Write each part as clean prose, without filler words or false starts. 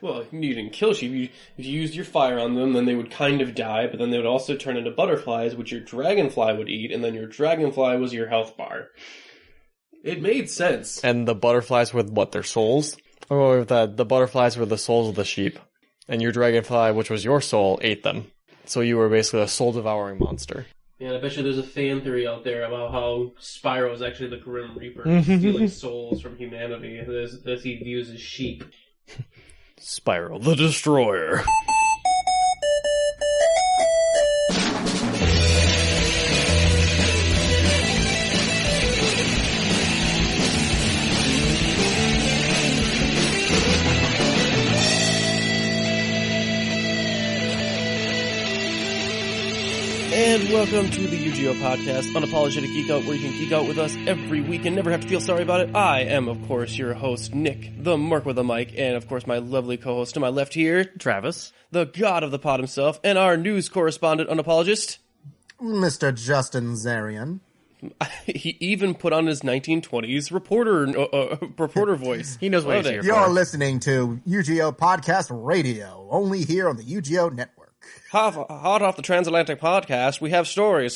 Well, you didn't kill sheep. If you used your fire on them, then they would kind of die, but then they would also turn into butterflies, which your dragonfly would eat, and then your dragonfly was your health bar. It made sense. And the butterflies were what, their souls? Or the butterflies were the souls of the sheep. And your dragonfly, which was your soul, ate them. So you were basically a soul-devouring monster. Yeah, I bet you there's a fan theory out there about how Spyro is actually the Grim Reaper, stealing souls from humanity that he views as sheep. Spyro the Destroyer. And welcome to the UGO podcast, Unapologetic Geek Out, where you can geek out with us every week and never have to feel sorry about it. I am, of course, your host, Nick, the Mark with a mic, and of course my lovely co-host to my left here, Travis, the god of the pod himself, and our news correspondent unapologist, Mr. Justin Zarian. He even put on his 1920s reporter voice. He knows what he's here for. You're listening to UGO Podcast Radio, only here on the UGO Network. Hot off the Transatlantic podcast, we have stories.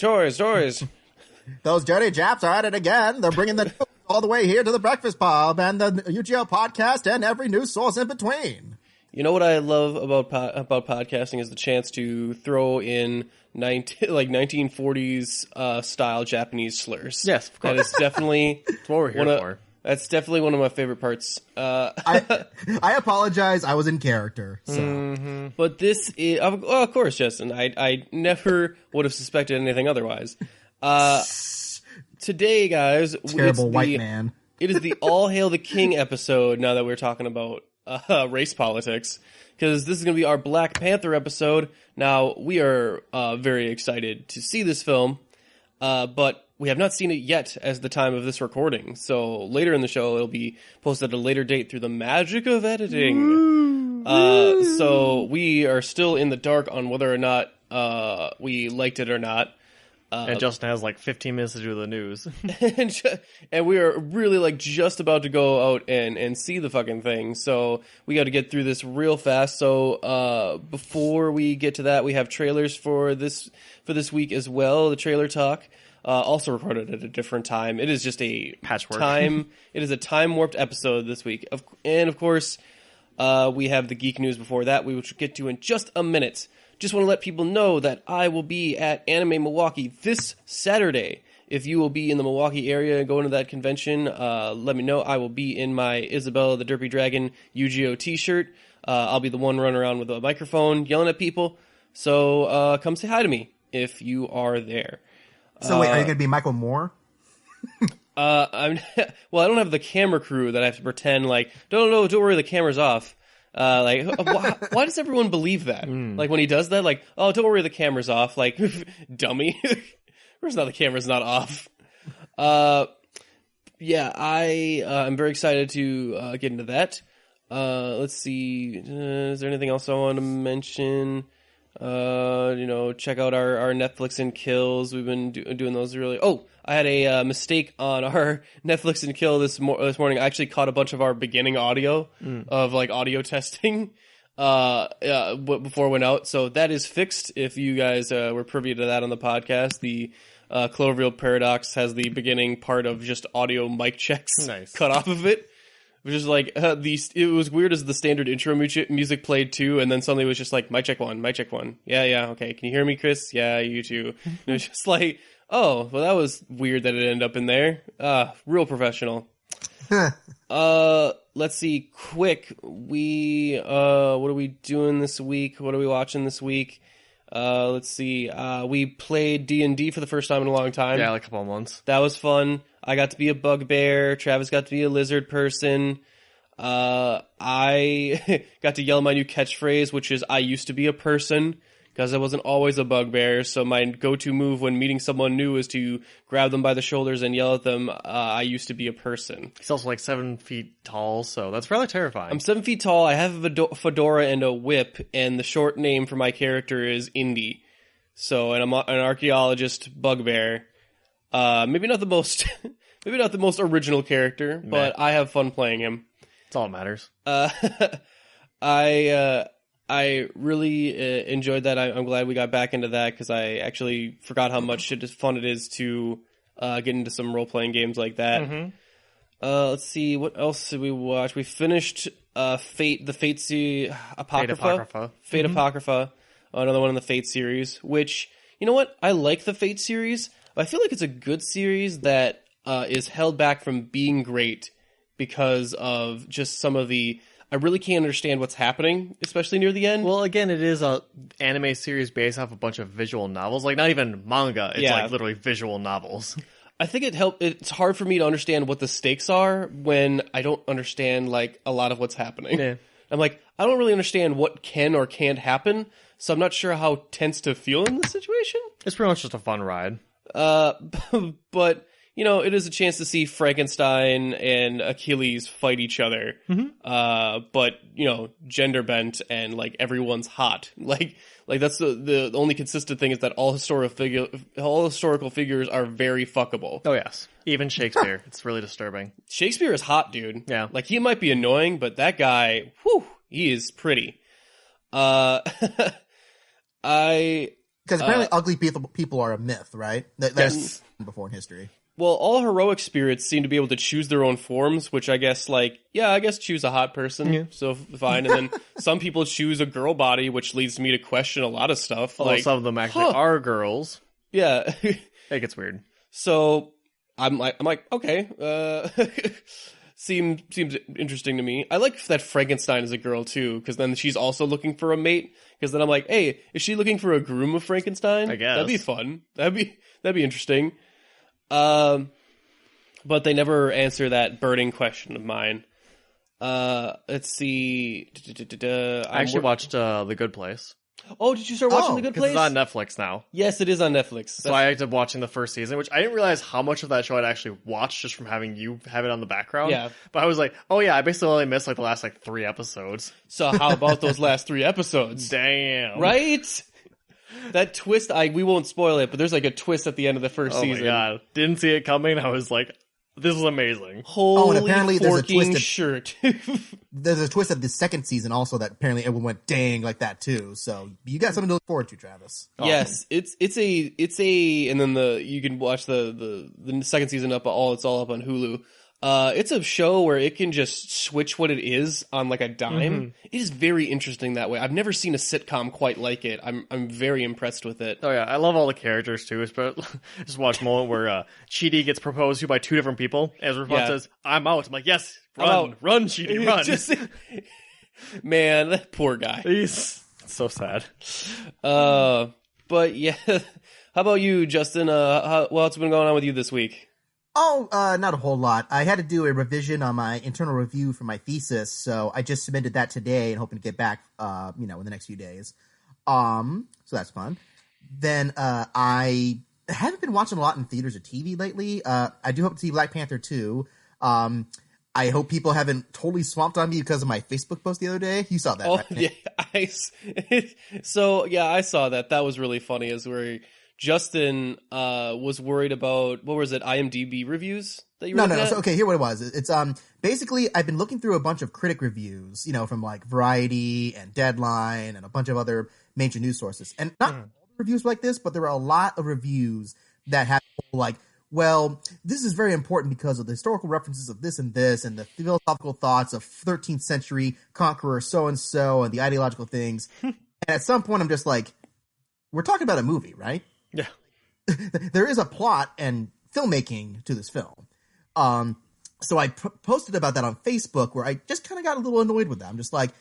Those dirty Japs are at it again. They're bringing the news all the way here to the Breakfast Pub and the UGO Podcast and every news source in between. You know what I love about podcasting is the chance to throw in 1940s style Japanese slurs. Yes, of course. That is definitely That's what we're here for. That's definitely one of my favorite parts. I apologize. I was in character. So. But this is, of course, Justin. I never would have suspected anything otherwise. Today, guys, Terrible white man. It is the All Hail the King episode. Now that we're talking about race politics, because this is going to be our Black Panther episode. Now we are very excited to see this film, but we have not seen it yet as the time of this recording. So later in the show, it'll be posted at a later date through the magic of editing. So we are still in the dark on whether or not we liked it or not. And Justin has like 15 minutes to do the news. and we are really just about to go out and see the fucking thing. So we got to get through this real fast. So before we get to that, we have trailers for this week as well. The trailer talk. Also recorded at a different time. It is just a patchwork time. It is a time warped episode this week. And of course, we have the geek news before that, which we'll get to in just a minute. Just want to let people know that I will be at Anime Milwaukee this Saturday. If you will be in the Milwaukee area and going to that convention, let me know. I will be in my Isabella the Derpy Dragon UGO t-shirt. I'll be the one running around with a microphone yelling at people. So come say hi to me if you are there. So wait, are you going to be Michael Moore? Well, I don't have the camera crew that I have to pretend don't worry, the camera's off. Why does everyone believe that? Like when he does that, oh, don't worry, the camera's off. Like, dummy. Where's not the camera's not off? Yeah, I'm very excited to get into that. Let's see. Is there anything else I want to mention? Check out our Netflix and Kills. We've been doing those really. Oh, I had a mistake on our Netflix and Kill this morning. I actually caught a bunch of our beginning audio of audio testing before it went out. So that is fixed. If you guys were privy to that on the podcast, the Cloverfield Paradox has the beginning part of just audio mic checks cut off of it. Which is it was weird as the standard intro music played too, and then suddenly it was just mic check one, mic check one. Yeah, okay. Can you hear me, Chris? Yeah, you too. And it was just oh, well, that was weird that it ended up in there. Real professional. Let's see, quick. What are we doing this week? What are we watching this week? Let's see. We played D&D for the first time in a long time. Yeah, a couple of months. That was fun. I got to be a bugbear. Travis got to be a lizard person. I got to yell my new catchphrase, which is I used to be a person, because I wasn't always a bugbear. So my go-to move when meeting someone new is to grab them by the shoulders and yell at them, I used to be a person. He's also 7 feet tall, so that's rather terrifying. I'm 7 feet tall. I have a fedora and a whip, and the short name for my character is Indy. So, and I'm an archaeologist bugbear. Maybe not the most original character, but I have fun playing him. That's all that matters. I really enjoyed that. I'm glad we got back into that because I actually forgot how much fun it is to get into some role playing games like that. Mm-hmm. Let's see, what else did we watch? We finished Fate, the Fate Apocrypha. Fate Apocrypha, another one in the Fate series. Which, you know what? I like the Fate series. But I feel like it's a good series that is held back from being great because of just some of the. I really can't understand what's happening, especially near the end. Well, again, it is a anime series based off a bunch of visual novels. Like, not even manga. It's like literally visual novels. I think it's hard for me to understand what the stakes are when I don't understand, like, a lot of what's happening. Yeah. I'm like, I don't really understand what can or can't happen, so I'm not sure how tense to feel in this situation. It's pretty much just a fun ride. But, you know, it is a chance to see Frankenstein and Achilles fight each other. But, you know, gender bent and, like, everyone's hot. Like that's the only consistent thing is that all historical figures are very fuckable. Oh, yes. Even Shakespeare. It's really disturbing. Shakespeare is hot, dude. Yeah. Like, he might be annoying, but that guy, whew, he is pretty. Because apparently ugly people are a myth, right? That's before in history. Well, all heroic spirits seem to be able to choose their own forms, which I guess, choose a hot person, so fine. And then some people choose a girl body, which leads me to question a lot of stuff. Although some of them actually are girls. Yeah. It gets weird. So, I'm like, okay, seems interesting to me. I like that Frankenstein is a girl, too, because then she's also looking for a mate, because then I'm like, hey, is she looking for a groom of Frankenstein? I guess. That'd be fun. That'd be interesting. But they never answer that burning question of mine. Let's see. I actually watched The Good Place. Oh, did you start watching The Good Place? It's on Netflix now. Yes, it is on Netflix. So I ended up watching the first season, which I didn't realize how much of that show I'd actually watched just from having you have it on the background. Yeah. But I was like, oh yeah, I basically only missed like the last 3 episodes. So how about those last 3 episodes? Damn. Right? That twist, we won't spoil it, but there's like a twist at the end of the first season. Oh my god. Didn't see it coming. I was like, this is amazing. Holy and apparently there's a twist shirt. There's a twist at the second season also that apparently everyone went dang like that too. So you got something to look forward to, Travis. Yes, it's a, and then you can watch the second season it's all up on Hulu. It's a show where it can just switch what it is on like a dime. It is very interesting that way. I've never seen a sitcom quite like it. I'm very impressed with it. Oh yeah, I love all the characters too. But just watch a moment where Chidi gets proposed to by 2 different people. Ezra says, "I'm out." I'm like, "Yes, run, Chidi, run!" Man, that poor guy. He's so sad. But yeah, how about you, Justin? What's been going on with you this week? Oh, not a whole lot. I had to do a revision on my internal review for my thesis, so I just submitted that today and hoping to get back, in the next few days. So that's fun. Then, I haven't been watching a lot in theaters or TV lately. I do hope to see Black Panther 2. I hope people haven't totally swamped on me because of my Facebook post the other day. You saw that, right? Yeah. I saw that. That was really funny as where Justin was worried about, what was it, IMDb reviews that you were looking at? So, okay, here what it was. It's basically I've been looking through a bunch of critic reviews, from like Variety and Deadline and a bunch of other major news sources. And not all the reviews like this, but there were a lot of reviews that had like, well, this is very important because of the historical references of this and the philosophical thoughts of 13th century conqueror so-and-so and the ideological things. And at some point I'm just like, we're talking about a movie, right? Yeah. There is a plot and filmmaking to this film. So I posted about that on Facebook where I just kind of got a little annoyed with that. I'm just like,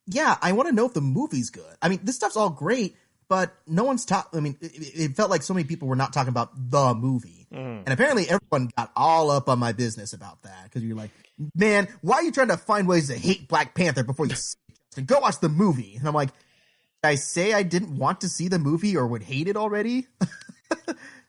yeah, I want to know if the movie's good. I mean, this stuff's all great, but no one's talking. I mean, it felt like so many people were not talking about the movie. And apparently everyone got all up on my business about that because you're like, man, why are you trying to find ways to hate Black Panther before you see it? Go watch the movie. And I'm like, did I say I didn't want to see the movie or would hate it already?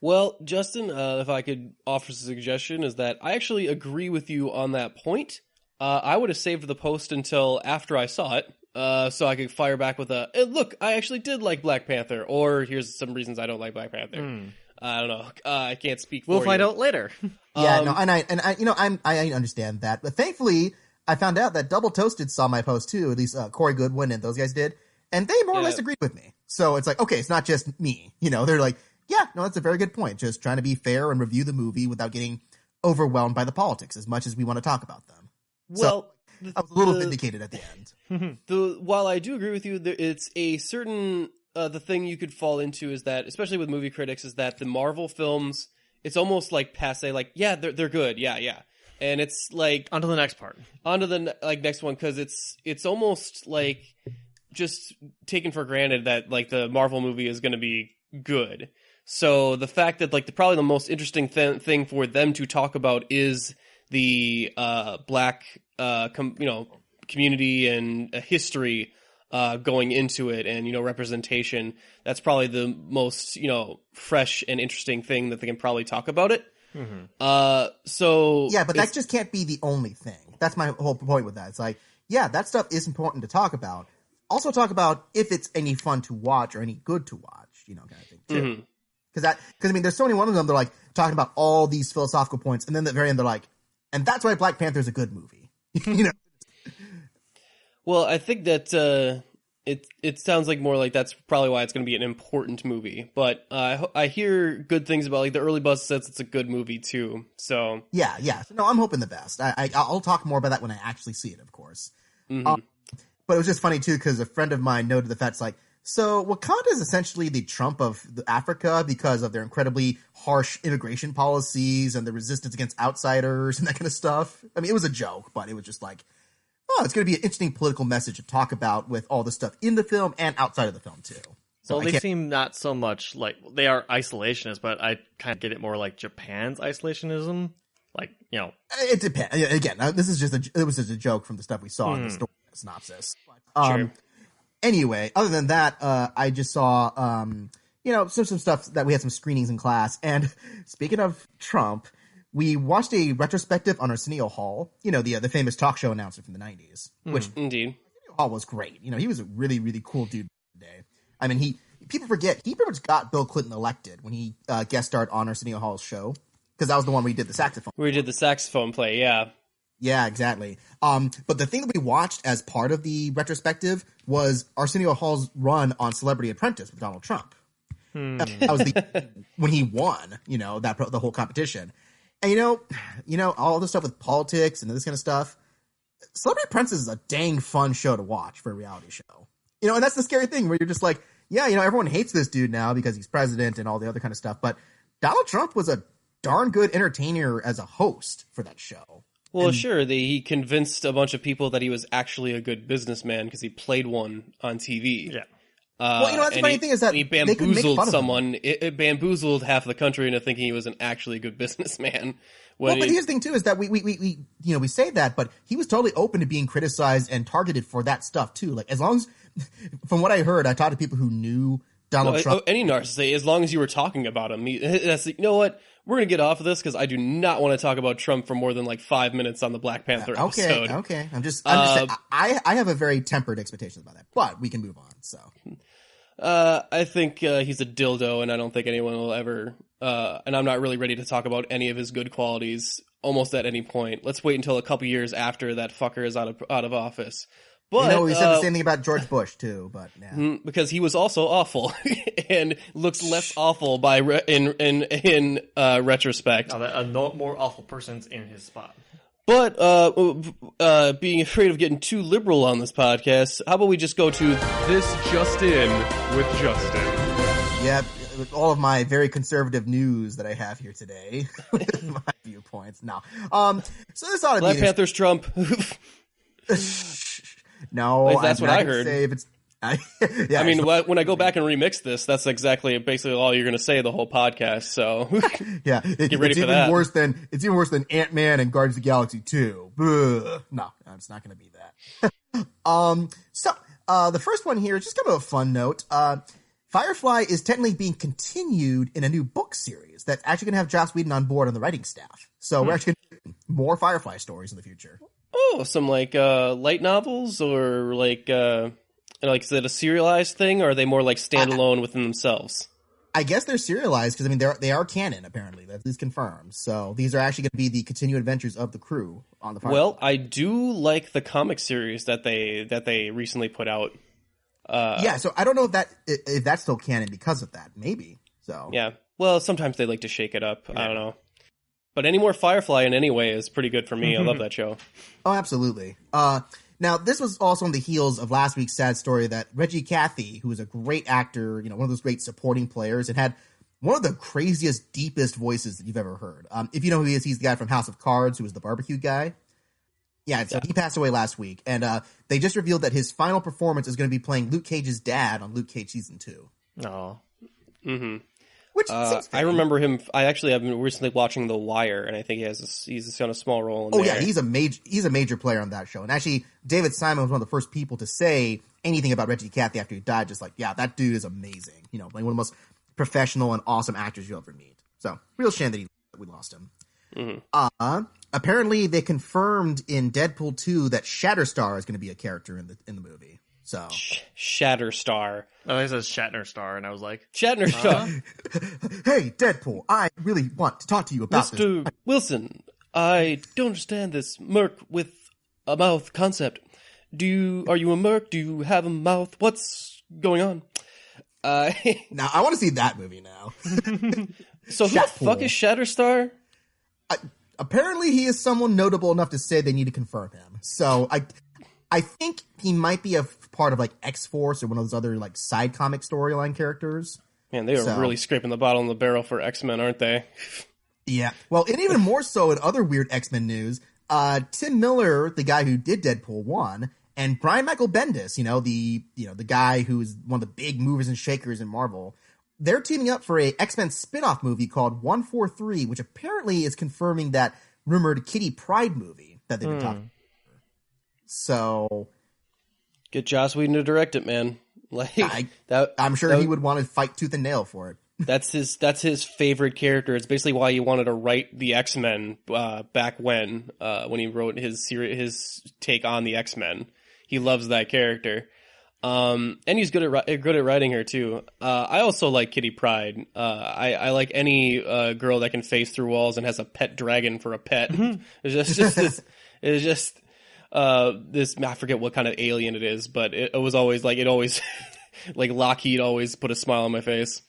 Well, Justin, if I could offer a suggestion, is that I actually agree with you on that point. I would have saved the post until after I saw it, so I could fire back with look, I actually did like Black Panther, or here's some reasons I don't like Black Panther. I don't know. I can't speak for you. We'll find out later. Yeah, no, and I understand that, but thankfully, I found out that Double Toasted saw my post too, at least Corey Goodwin and those guys did, and they more or less agreed with me. So it's like, okay, it's not just me. They're like, yeah, no, that's a very good point. Just trying to be fair and review the movie without getting overwhelmed by the politics as much as we want to talk about them. Well, so I was a little vindicated at the end. While I do agree with you, it's a certain the thing you could fall into is that, especially with movie critics, is that the Marvel films, it's almost like passe. Like, yeah, they're good, yeah, and it's like onto the next part, onto the next one, because it's almost like just taken for granted that like the Marvel movie is going to be good. So the fact that like probably the most interesting thing for them to talk about is the black community and history going into it, and representation. That's probably the most fresh and interesting thing that they can probably talk about it. So yeah, but that just can't be the only thing. That's my whole point with that. It's like, yeah, that stuff is important to talk about. Also talk about if it's any fun to watch or any good to watch, kind of thing too. Because I mean, there's so many one of them. They're like talking about all these philosophical points, and then at the very end they're like, and that's why Black Panther is a good movie. Well, I think that it sounds like more like that's probably why it's going to be an important movie. But I hear good things about, like, the early buzz says it's a good movie too. So yeah. No, I'm hoping the best. I'll talk more about that when I actually see it, of course. But it was just funny too because a friend of mine noted the fact, it's like, so Wakanda is essentially the Trump of Africa because of their incredibly harsh immigration policies and the resistance against outsiders and that kind of stuff. I mean, it was a joke, but it was just like, oh, it's going to be an interesting political message to talk about with all the stuff in the film and outside of the film too. So they seem not so much like they are isolationists, but I kind of get it more like Japan's isolationism. Like, it depends. Again, this is it was just a joke from the stuff we saw in the story synopsis. Sure. Anyway, other than that, I just saw, some stuff that we had some screenings in class. And speaking of Trump, we watched a retrospective on Arsenio Hall, the famous talk show announcer from the 90s, which indeed Arsenio Hall was great. He was a really, really cool dude today. I mean, people forget, he pretty much got Bill Clinton elected when he guest starred on Arsenio Hall's show, because that was the one where he did the saxophone. Where he did the saxophone play, yeah. Yeah, exactly. But the thing that we watched as part of the retrospective was Arsenio Hall's run on Celebrity Apprentice with Donald Trump. That was when he won, the whole competition. And all this stuff with politics and this kind of stuff. Celebrity Apprentice is a dang fun show to watch for a reality show. And that's the scary thing where you're just like, yeah, everyone hates this dude now because he's president and all the other kind of stuff. But Donald Trump was a darn good entertainer as a host for that show. Well, sure, he convinced a bunch of people that he was actually a good businessman because he played one on TV. Yeah. Well, that's the funny thing is that he bamboozled someone. It bamboozled half the country into thinking he was an actually good businessman. But here's the thing too is that we say that, but he was totally open to being criticized and targeted for that stuff too. Like, as long as, from what I heard, I talked to people who knew Donald Trump. Any narcissist, as long as you were talking about him, that's you know what. We're going to get off of this because I do not want to talk about Trump for more than like 5 minutes on the Black Panther episode. Okay. I'm just saying, I have a very tempered expectations about that, but we can move on. So, I think he's a dildo, and I don't think anyone will ever. And I'm not really ready to talk about any of his good qualities almost at any point. Let's wait until a couple years after that fucker is out of office. But, we said the same thing about George Bush too, but yeah. Because he was also awful and looks less awful in retrospect. No more awful person's in his spot. But being afraid of getting too liberal on this podcast, how about we just go to This Just In with Justin? Yeah, with all of my very conservative news that I have here today, with my viewpoints. No, so this ought to Black Panther's Trump. No, that's what I heard. Say if it's, yeah, I mean, when I go back and remix this, that's basically all you're going to say the whole podcast. So yeah, get ready for that. It's even worse than Ant-Man and Guardians of the Galaxy 2. No, it's not going to be that. So the first one here is just kind of a fun note. Firefly is technically being continued in a new book series that's actually going to have Joss Whedon on board on the writing staff. So we're actually going to get more Firefly stories in the future. Oh, some light novels or is it a serialized thing, or are they more like standalone within themselves? I guess they're serialized because I mean they are canon apparently. That is confirmed. So these are actually going to be the continued adventures of the crew on the Firefly. Well, I do like the comic series that they recently put out. Yeah, so I don't know if that's still canon because of that. Maybe. So yeah. Well, sometimes they like to shake it up. I don't know. But any more Firefly in any way is pretty good for me. I love that show. Oh, absolutely. Now, this was also on the heels of last week's sad story that Reggie Cathy, who is a great actor, one of those great supporting players, and had one of the craziest, deepest voices that you've ever heard. If you know who he is, he's the guy from House of Cards, who was the barbecue guy. Yeah, so he passed away last week, and they just revealed that his final performance is going to be playing Luke Cage's dad on Luke Cage Season 2. Oh. Mm-hmm. Which I remember him. I actually have been recently watching The Wire, and I think he's on a small role in there. Oh yeah, he's a major player on that show. And actually, David Simon was one of the first people to say anything about Reggie Cathy after he died. Just like, yeah, that dude is amazing. Like one of the most professional and awesome actors you'll ever meet. So real shame that we lost him. Mm-hmm. Apparently, they confirmed in Deadpool 2 that Shatterstar is going to be a character in the movie. So Shatterstar. Oh, he says Shatner Star, and I was like, Shatterstar. Hey, Deadpool, I really want to talk to you about Mr. Wilson, I don't understand this merc with a mouth concept. Are you a merc? Do you have a mouth? What's going on? Now, I want to see that movie now. So who the fuck is Shatterstar? Apparently, he is someone notable enough to say they need to confirm him. So I think he might be a part of like X-Force or one of those other like side comic storyline characters. Man, they are really scraping the bottom of the barrel for X-Men, aren't they? Yeah. Well, and even more so in other weird X-Men news, Tim Miller, the guy who did Deadpool 1, and Brian Michael Bendis, the guy who is one of the big movers and shakers in Marvel, they're teaming up for a X-Men spin-off movie called 143, which apparently is confirming that rumored Kitty Pryde movie that they've been talking about. So get Joss Whedon to direct it, man. I'm sure he would want to fight tooth and nail for it. That's his favorite character. It's basically why he wanted to write the X-Men back when he wrote his take on the X-Men. He loves that character, and he's good at writing her too. I also like Kitty Pryde. I like any girl that can phase through walls and has a pet dragon for a pet. It's just this, I forget what kind of alien it is, but it was always like like Lockheed always put a smile on my face.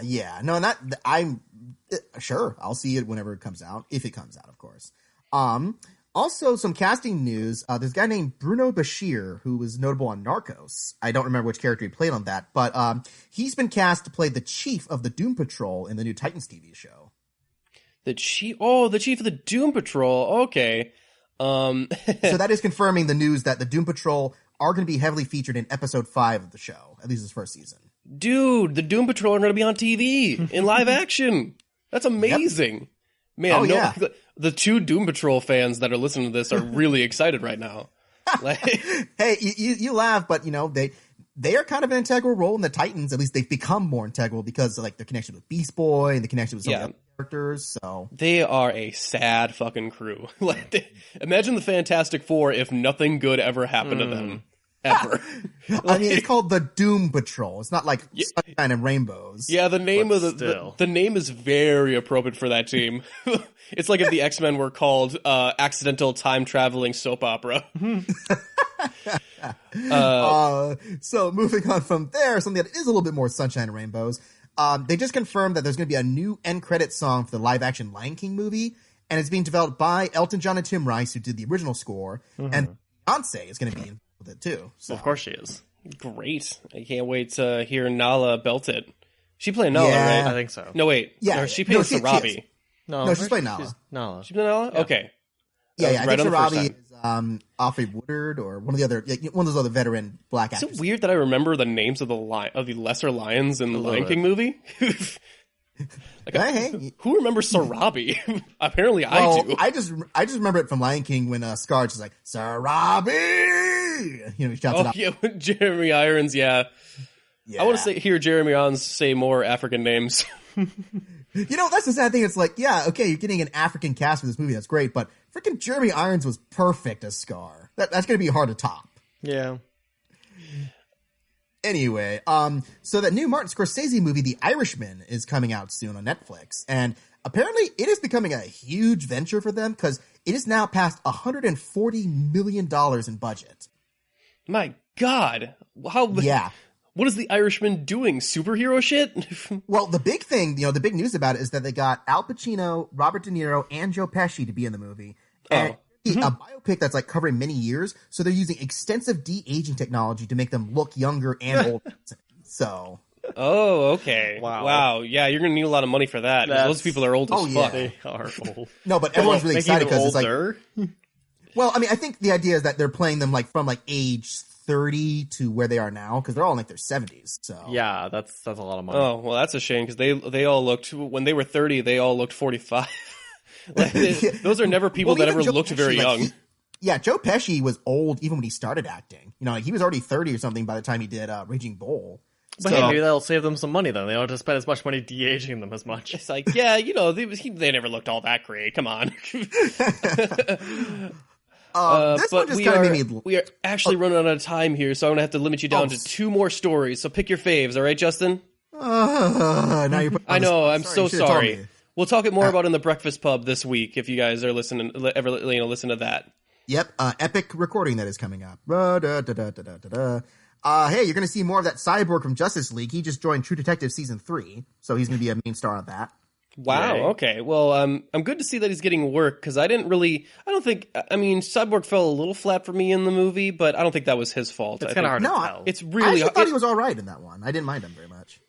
Yeah. No, I'm sure I'll see it whenever it comes out, if it comes out, of course. Also, some casting news. There's a guy named Bruno Bashir who was notable on Narcos. I don't remember which character he played on that, but he's been cast to play the chief of the Doom Patrol in the new Titans TV show. The chief of the Doom Patrol. Okay. So that is confirming the news that the Doom Patrol are going to be heavily featured in episode 5 of the show, at least this first season. Dude, the Doom Patrol are going to be on TV in live action. That's amazing. Yep. Man, yeah. The 2 Doom Patrol fans that are listening to this are really excited right now. Hey, you laugh, but they are kind of an integral role in the Titans. At least they've become more integral because of like the connection with Beast Boy and the connection with some of the other characters. So they are a sad fucking crew. Imagine the Fantastic Four if nothing good ever happened to them. Ever. I mean, it's called the Doom Patrol. It's not like Sunshine and Rainbows. Yeah, the name of the name is very appropriate for that team. It's like if the X-Men were called Accidental Time Traveling Soap Opera. So moving on from there, something that is a little bit more Sunshine and Rainbows. They just confirmed that there's going to be a new end credit song for the live-action Lion King movie, and it's being developed by Elton John and Tim Rice, who did the original score, and Beyonce is going to be involved with it too. So. Well, of course she is. Great. I can't wait to hear Nala belt it. She playing Nala, right? I think so. No, wait. Yeah. Or she playing Sarabi. No, she's playing Nala. Nala. She's playing Nala? Yeah. Okay. Yeah, I think Sarabi is Alfre Woodard or one of those other veteran black actors. Is it weird that I remember the names of the lesser lions in the Lion King movie? Who remembers Sarabi? Apparently, I do. I just remember it from Lion King when Scar's just like Sarabi. He shouts it out. Yeah, Jeremy Irons. Yeah. I want to hear Jeremy Irons say more African names. That's the sad thing. It's like, yeah, okay, you're getting an African cast for this movie. That's great, but freaking Jeremy Irons was perfect as Scar. That's going to be hard to top. Yeah. Anyway, so that new Martin Scorsese movie, The Irishman, is coming out soon on Netflix, and apparently it is becoming a huge venture for them because it is now past $140 million in budget. My God. How? Yeah. What is The Irishman doing? Superhero shit? Well, the big thing, the big news about it is that they got Al Pacino, Robert De Niro, and Joe Pesci to be in the movie. And a biopic that's like covering many years, so they're using extensive de-aging technology to make them look younger and older. So... Oh, okay. Wow. Yeah, you're going to need a lot of money for that. 'Cause those people are old as fuck. They are old. No, but everyone's really excited because it's like... older? Well, I mean, I think the idea is that they're playing them like from like age 30 to where they are now, because they're all in like their 70s. So Yeah, that's a lot of money. Oh, well, that's a shame, because they all looked... When they were 30, they all looked 45. Those are never people that ever looked very young. Joe Pesci was old even when he started acting. Like he was already 30 or something by the time he did Raging Bull. But hey, maybe that'll save them some money then. They don't have to spend as much money de-aging them as much. It's like, yeah, they never looked all that great. Come on. This one just kind of made me... We are actually running out of time here, so I'm going to have to limit you down to 2 more stories. So pick your faves, all right, Justin? Now you're I know, I'm so sorry. We'll talk it more about in the Breakfast Pub this week if you guys are listening, listen to that. Yep, epic recording that is coming up. Hey, you're going to see more of that cyborg from Justice League. He just joined True Detective Season 3, so he's going to be a main star on that. Wow, Yay. okay. Well, I'm good to see that he's getting work, because Cyborg fell a little flat for me in the movie, but I don't think that was his fault. It's kind of hard to tell. It's I really... actually thought he was all right in that one. I didn't mind him very much.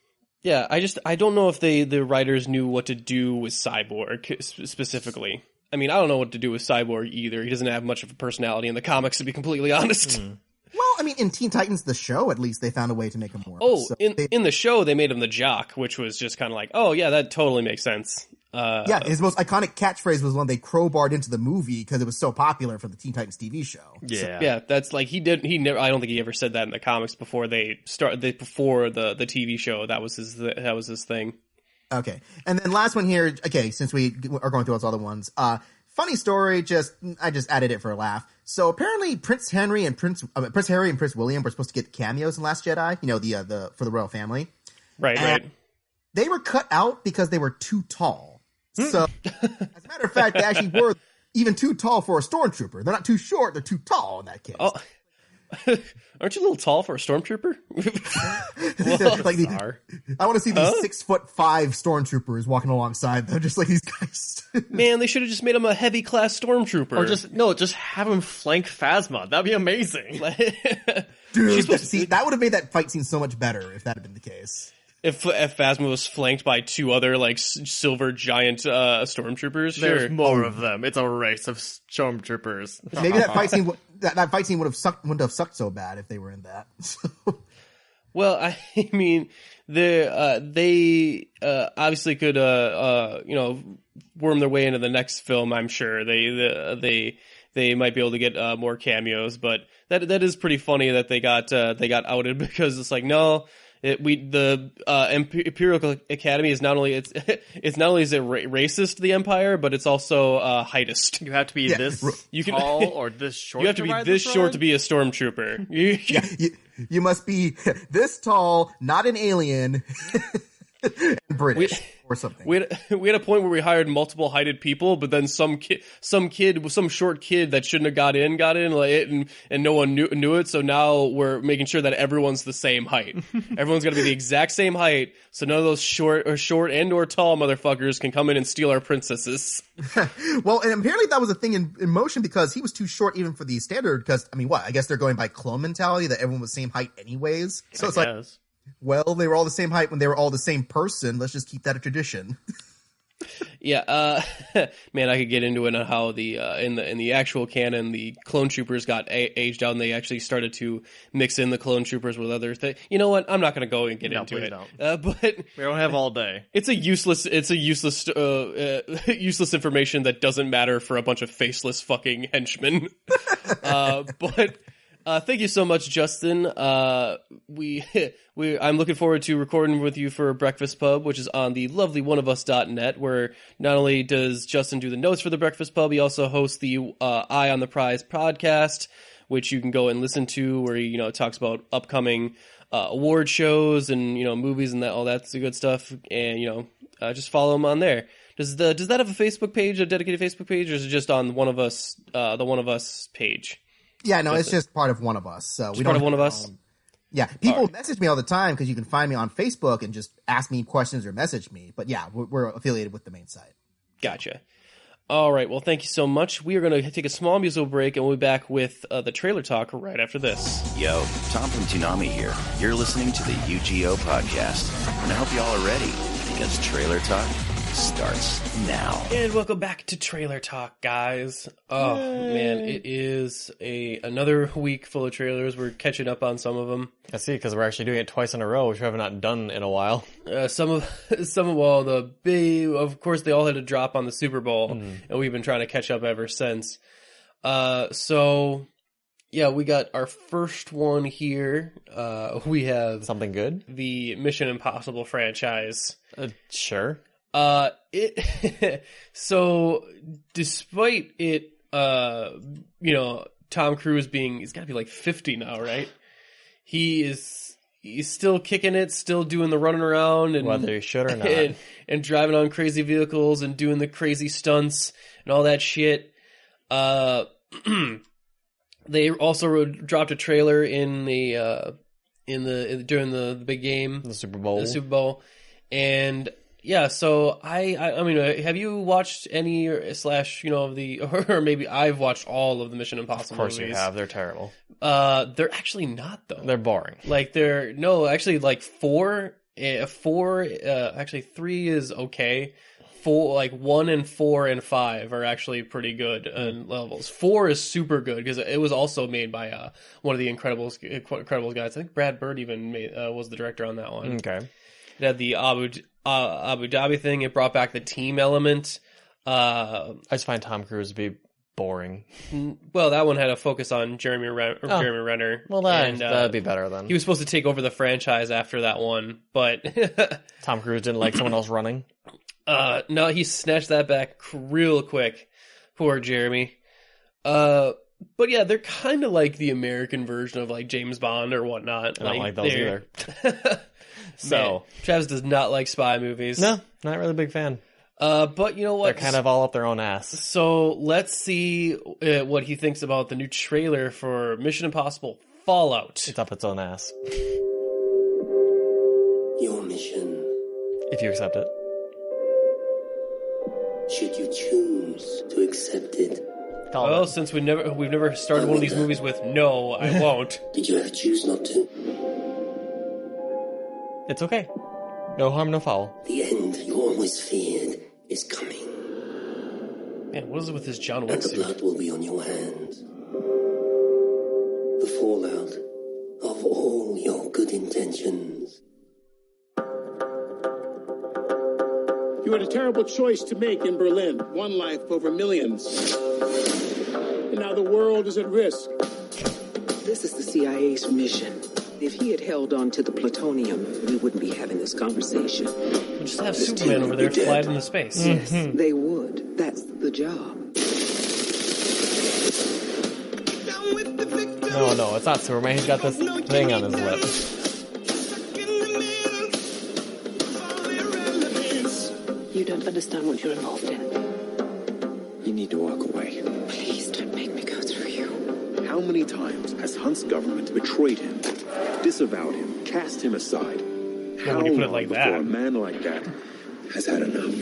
Yeah, I don't know if the writers knew what to do with Cyborg specifically. I mean, I don't know what to do with Cyborg either. He doesn't have much of a personality in the comics, to be completely honest. Well, I mean, in Teen Titans, the show, at least, they found a way to make him work. Oh, So in the show, they made him the jock, which was just kind of like, oh, yeah, that totally makes sense. his most iconic catchphrase was one they crowbarred into the movie because it was so popular for the Teen Titans TV show. Yeah. So, yeah, that's like, he never, I don't think he ever said that in the comics before before the TV show. That was his thing. Okay. And then last one here, okay, since we are going through all those other ones, funny story, I just added it for a laugh. So apparently Prince Harry and Prince William were supposed to get cameos in Last Jedi, the for the royal family. Right. They were cut out because they were too tall. So as a matter of fact, they actually were even too tall for a stormtrooper. They're not too short, they're too tall in that case. Oh. Aren't you a little tall for a stormtrooper? I want to see these 6'5" stormtroopers walking alongside them, just like these guys. Man, they should have just made him a heavy class stormtrooper. Or just have him flank Phasma. That'd be amazing. Dude, that would have made that fight scene so much better if that had been the case. If Phasma was flanked by 2 other silver giant stormtroopers, There's more of them. It's a race of stormtroopers. Maybe that fight scene wouldn't have sucked so bad if they were in that. Well, I mean, they obviously could worm their way into the next film. I'm sure they might be able to get more cameos, but that is pretty funny that they got outed, because it's like, no. The Imperial Academy is not only is it racist to the Empire, but it's also heightist. You have to be tall or this short. You have to be this short to be a stormtrooper. You must be this tall, not an alien, and British or something. We had a point where we hired multiple heighted people, but then some short kid that shouldn't have got in and no one knew it. So now we're making sure that everyone's the same height. Everyone's got to be the exact same height, so none of those short and or tall motherfuckers can come in and steal our princesses. Well, and apparently that was a thing in motion, because he was too short even for the standard. Because I guess they're going by clone mentality that everyone was the same height anyways. So it's like, well, they were all the same height when they were all the same person. Let's just keep that a tradition. Yeah, man, I could get into it on how the in the actual canon, the clone troopers got aged out, and they actually started to mix in the clone troopers with other things. You know what? I'm not going to go and get into it. But we don't have all day. It's a useless information that doesn't matter for a bunch of faceless fucking henchmen. But. Thank you so much, Justin. I'm looking forward to recording with you for Breakfast Pub, which is on the lovely oneofus.net, where not only does Justin do the notes for the Breakfast Pub, he also hosts the Eye on the Prize podcast, which you can go and listen to, where he, talks about upcoming award shows and movies and all that's the good stuff. And just follow him on there. Does that have a Facebook page, a dedicated Facebook page, or is it just on One of Us, the One of Us page? Yeah, no, it's just part of One of Us. So we don't part of have One of our Us. own. Yeah, people message me all the time because you can find me on Facebook and just ask me questions or message me. But yeah, we're affiliated with the main site. Gotcha. All right. Well, thank you so much. We are going to take a small musical break, and we'll be back with the trailer talk right after this. Yo, Tom from Toonami here. You're listening to the UGO podcast. And I hope you all are ready, because Trailer Talk starts now. And welcome back to Trailer Talk, guys. Oh, man, it is another week full of trailers. We're catching up on some of them. I see, because we're actually doing it twice in a row, which we have not done in a while. Of course, they all had to drop on the Super Bowl, and we've been trying to catch up ever since. So, yeah, we got our first one here. We have Something good? the Mission Impossible franchise. Sure. So despite it, Tom Cruise he's gotta be like 50 now, right? He's still kicking it, still doing the running around and whether he should or not, and driving on crazy vehicles and doing the crazy stunts and all that shit. They also dropped a trailer during the big game, the Super Bowl, and yeah. So I mean, have you watched any or maybe I've watched all of the Mission Impossible movies? Of course you have. They're terrible. They're actually not though. They're boring. Like actually 3 is okay. 1 and 4 and 5 are actually pretty good levels. 4 is super good because it was also made by one of the Incredibles guys. I think Brad Bird even was the director on that one. Okay. It had the Abu Dhabi thing. It brought back the team element. I just find Tom Cruise to be boring. Well, that one had a focus on Jeremy Renner. Well, that'd be better then. He was supposed to take over the franchise after that one, but Tom Cruise didn't like someone else running. No, he snatched that back real quick. Poor Jeremy. But yeah, they're kind of like the American version of like James Bond or whatnot. I don't like those either. So man, Travis does not like spy movies. No, not really a big fan. But you know what? They're kind of all up their own ass. So let's see what he thinks about the new trailer for Mission Impossible Fallout. It's up its own ass. Your mission, if you accept it. should you choose to accept it. Well, since we've never started one of these movies with "No, I won't." Did you ever choose not to? It's okay. No harm, no foul. The end you always feared is coming. Man, what is it with this John Wick And the suit? blood will be on your hands. The fallout of all your good intentions. You had a terrible choice to make in Berlin. One life over millions. And now the world is at risk. This is the CIA's mission. If he had held on to the plutonium, we wouldn't be having this conversation. We'll just have Superman over there fly into space. Yes, they would. That's the job. No, it's not Superman. He's got this thing on his lip. You don't understand what you're involved in. You need to walk away. Please don't make me go through you. How many times has Hunt's government betrayed him, disavowed him, cast him aside? Well, when you put it like before that. a man like that has had enough?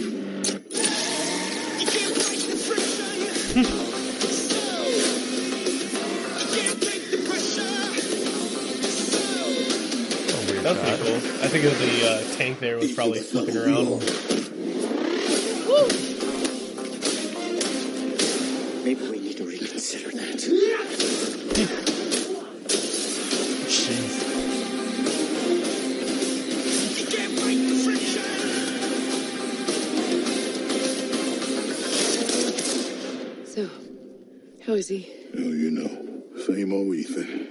That's pretty cool. I think the tank there was probably flipping around. Maybe we need to reconsider that. So, how is he? Oh, you know, same old Ethan.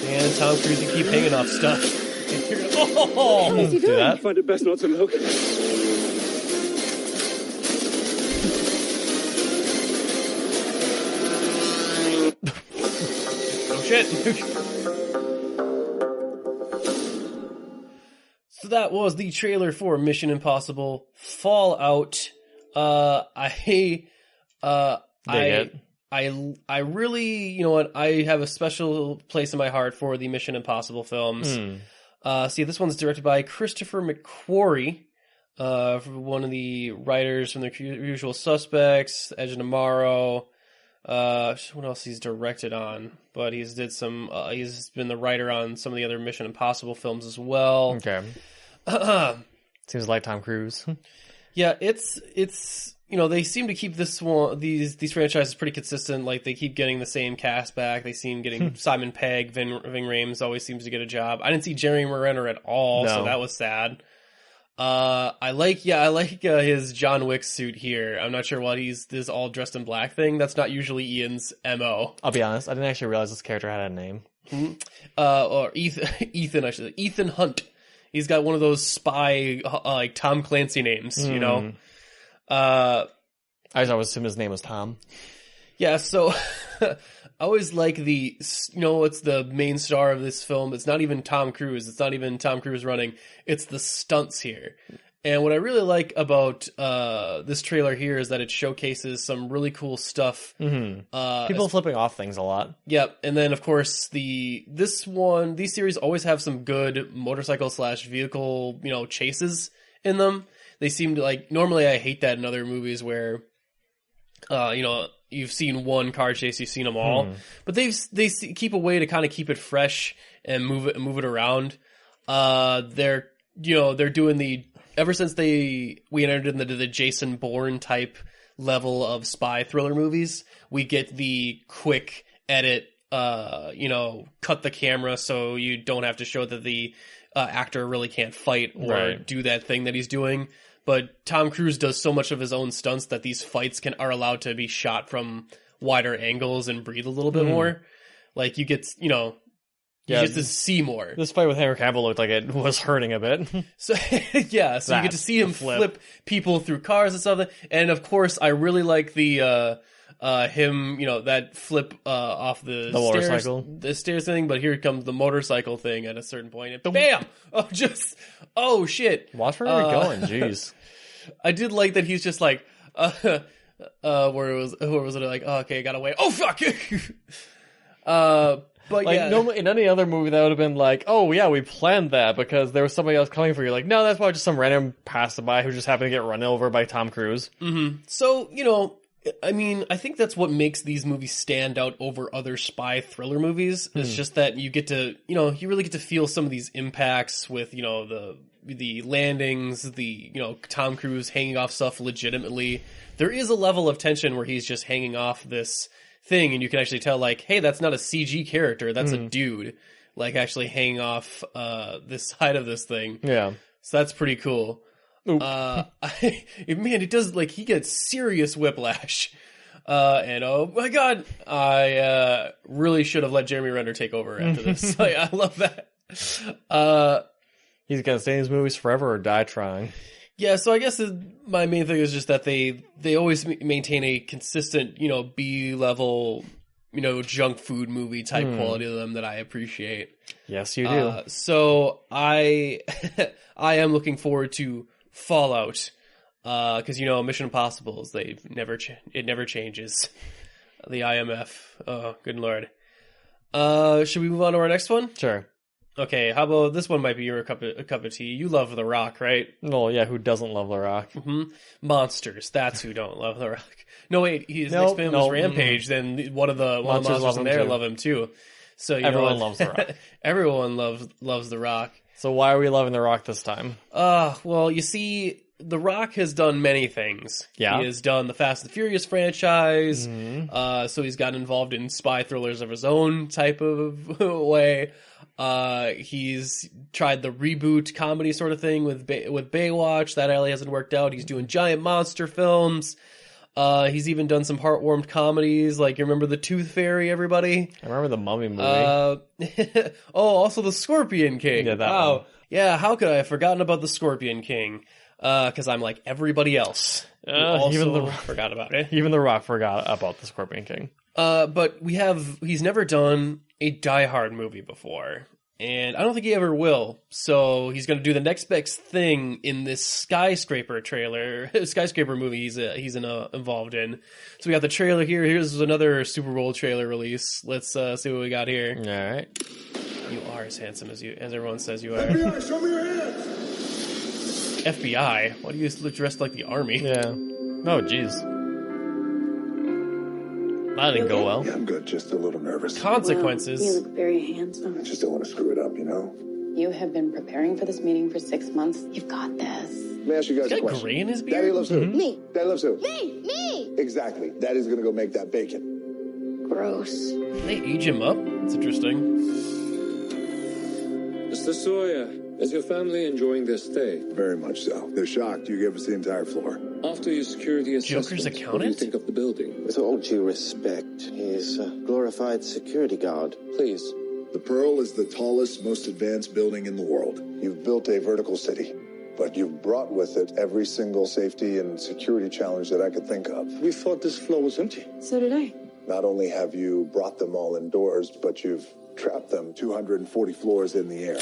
Man, Tom Cruise, you keep hanging off stuff. Oh, What is he do doing? that. Find it best not to look. Oh shit. So that was the trailer for Mission Impossible Fallout. I really, you know what, I have a special place in my heart for the Mission Impossible films. See, this one's directed by Christopher McQuarrie, one of the writers from The Usual Suspects, Edge of Tomorrow. What else he's directed on? But he's did some. He's been the writer on some of the other Mission Impossible films as well. Okay. Seems like Tom Cruise. Yeah, it's you know, they seem to keep these franchises pretty consistent. Like, they keep getting the same cast back. They seem getting Simon Pegg, Ving Rhames always seems to get a job. I didn't see Jeremy Renner at all, so that was sad. I like his John Wick suit here. I'm not sure what he's this all dressed in black thing. That's not usually Ian's MO. I'll be honest, I didn't actually realize this character had a name. Or Ethan, I should say. Ethan Hunt. He's got one of those spy, like Tom Clancy names, you know? I always assumed his name was Tom. Yeah, so I always like it's the main star of this film. It's not even Tom Cruise. It's not even Tom Cruise running. It's the stunts here. And what I really like about this trailer here is that it showcases some really cool stuff. People flipping off things a lot. Yep, and then of course these series always have some good motorcycle / vehicle, chases in them. They seem to like, normally I hate that in other movies where, you've seen one car chase, you've seen them all, but they keep a way to kind of keep it fresh and move it around. They're doing ever since we entered into the Jason Bourne type level of spy thriller movies, we get the quick edit, cut the camera so you don't have to show that the actor really can't fight or do that thing that he's doing. But Tom Cruise does so much of his own stunts that these fights are allowed to be shot from wider angles and breathe a little bit more. Like, you get, you get to see more. This fight with Henry Cavill looked like it was hurting a bit. So yeah, so you get to see him flip people through cars and stuff. And of course, I really like the him, that flip off the stairs, motorcycle, the stairs thing. But here comes the motorcycle thing at a certain point. And bam! Oh shit! Watch where we're going. Jeez. I did like that he's just like, where was it like, oh, okay, I got away. Oh fuck! But like, yeah. normally in any other movie that would have been like, oh yeah, we planned that because there was somebody else coming for you. Like, no, that's probably just some random passerby who just happened to get run over by Tom Cruise. So, I mean, I think that's what makes these movies stand out over other spy thriller movies. It's just that you get to, you really get to feel some of these impacts with, the landings, the, Tom Cruise hanging off stuff legitimately. There is a level of tension where he's just hanging off this thing, and you can actually tell, like, hey, that's not a CG character, that's a dude, like, actually hanging off this side of this thing. Yeah. So that's pretty cool. Man, it does, like, he gets serious whiplash. And oh my god, I really should have let Jeremy Renner take over after this. Like, I love that. He's gonna stay in his movies forever or die trying. Yeah, so I guess my main thing is just that they always maintain a consistent, B-level, junk food movie type quality to them that I appreciate. Yes, you do. So I am looking forward to Fallout, because Mission Impossible it never changes. The IMF. Oh, good lord. Should we move on to our next one? Sure. Okay, how about this one? Might be your cup of tea. You love The Rock, right? Well, yeah, who doesn't love The Rock? Monsters. That's who don't love The Rock. No, wait, his next film was Rampage. Then one of the monsters in there love him too. So everyone loves The Rock. Everyone loves The Rock. So why are we loving The Rock this time? Well, you see, The Rock has done many things. Yeah. He has done the Fast and Furious franchise. So he's gotten involved in spy thrillers of his own type of way. He's tried the reboot comedy sort of thing with Baywatch. That really hasn't worked out. He's doing giant monster films. He's even done some heartwarmed comedies, like, you remember The Tooth Fairy, everybody? I remember the Mummy movie. Also The Scorpion King. Yeah, that one. Yeah, how could I have forgotten about the Scorpion King? Because I'm like everybody else. Also forgot about it. Even The Rock forgot about the Scorpion King. But he's never done a Die Hard movie before. And I don't think he ever will. So he's going to do the next best thing in this skyscraper movie he's involved in. So we got the trailer here. Here's another Super Bowl trailer release. Let's see what we got here. All right. You are as handsome as everyone says you are. FBI, show me your hands! FBI? Why do you look dressed like the army? Yeah. Oh, jeez. That didn't go well. Yeah, I'm good. Just a little nervous. Consequences. You look very handsome. I just don't want to screw it up, you know? You have been preparing for this meeting for 6 months. You've got this. Let me ask you guys a He's got question. gray in his beard? Daddy loves who? Me. Daddy loves who? Me. Exactly. Daddy's gonna go make that bacon. Gross. Can they age him up? That's interesting. Mr. Sawyer, is your family enjoying their stay? Very much so. They're shocked. You gave us the entire floor. After your security assessment, Joker's what do you accountant? think of the building? With all due respect, he's a glorified security guard. Please. The Pearl is the tallest, most advanced building in the world. You've built a vertical city, but you've brought with it every single safety and security challenge that I could think of. We thought this floor was empty. So did I. Not only have you brought them all indoors, but you've trapped them 240 floors in the air.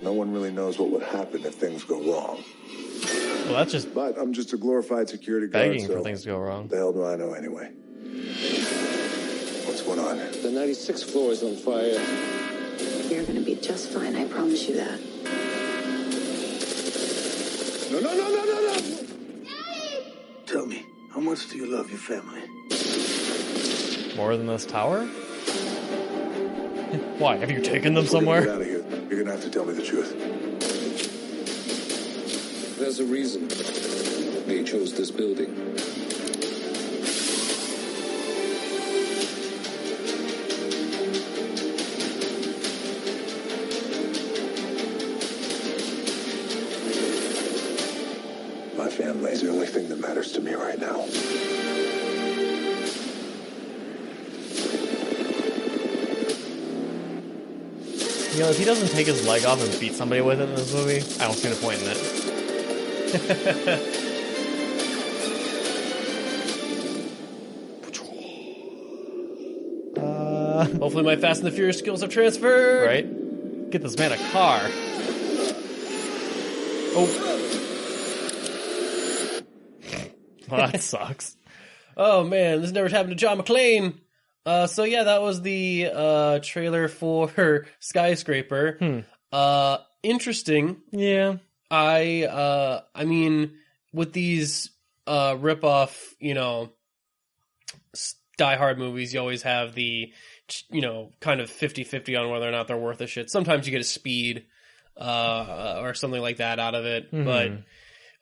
No one really knows what would happen if things go wrong. Well, that's just But I'm just a glorified security guard, begging so for things to go wrong. what the hell do I know anyway? What's going on? The 96th floor is on fire. You're going to be just fine. I promise you that. No! Tell me, how much do you love your family? More than this tower? Why? Have you taken them We're gonna somewhere? Get out of here. You're gonna have to tell me the truth. There's a reason they chose this building. My family is the only thing that matters to me right now. You know, if he doesn't take his leg off and beat somebody with it in this movie, I don't see the point in it. Hopefully my Fast and the Furious skills have transferred. Right? Get this man a car. Oh. Well, that sucks. Oh man, this never happened to John McClane. So yeah, that was the trailer for Skyscraper. Interesting. Yeah. I mean, with these rip-off, Die Hard movies, you always have the, kind of 50-50 on whether or not they're worth a shit. Sometimes you get a speed or something like that out of it, but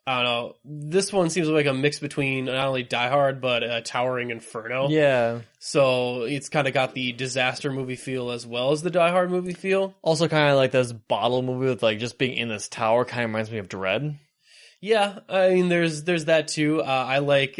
I don't know. This one seems like a mix between not only Die Hard, but Towering Inferno. Yeah. So it's kind of got the disaster movie feel as well as the Die Hard movie feel. Also kind of like this bottle movie with like just being in this tower kind of reminds me of Dread. Yeah, I mean, there's that too. I like,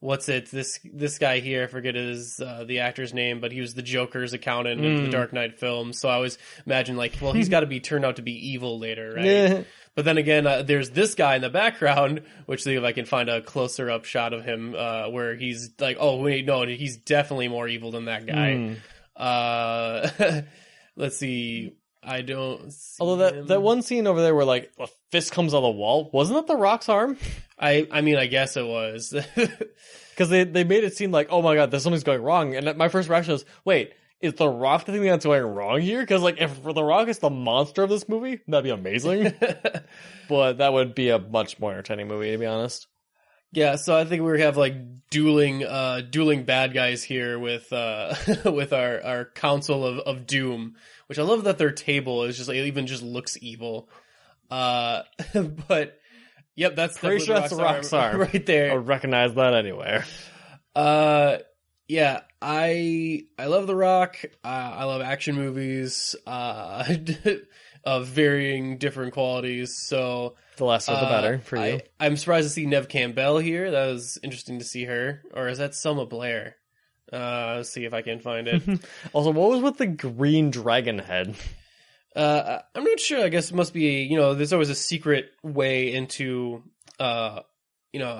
this guy here, I forget the actor's name, but he was the Joker's accountant in the Dark Knight film. So I always imagine he's got to be turned out to be evil later, right? Yeah. But then again, there's this guy in the background, which see if I can find a closer up shot of him, where he's like, oh wait, no, he's definitely more evil than that guy. Let's see. I don't see Although that one scene over there where like a fist comes on the wall, wasn't that The Rock's arm? I mean, I guess it was. Because they made it seem like, oh my god, there's something's going wrong. And my first reaction was, wait, is The Rock the thing that's going wrong here? Because if The Rock is the monster of this movie, that'd be amazing. But that would be a much more entertaining movie, to be honest. Yeah, so I think we have dueling bad guys here with with our Council of Doom, which I love that their table is just even just looks evil. But yep, that's pretty sure that's The Rock's arm right there. I would recognize that anywhere. Yeah, I love The Rock. I love action movies of varying different qualities. So the lesser the better for you. I'm surprised to see Neve Campbell here. That was interesting to see her. Or is that Selma Blair? Let's see if I can find it. Also, what was with the green dragon head? I'm not sure. I guess it must be, there's always a secret way into, a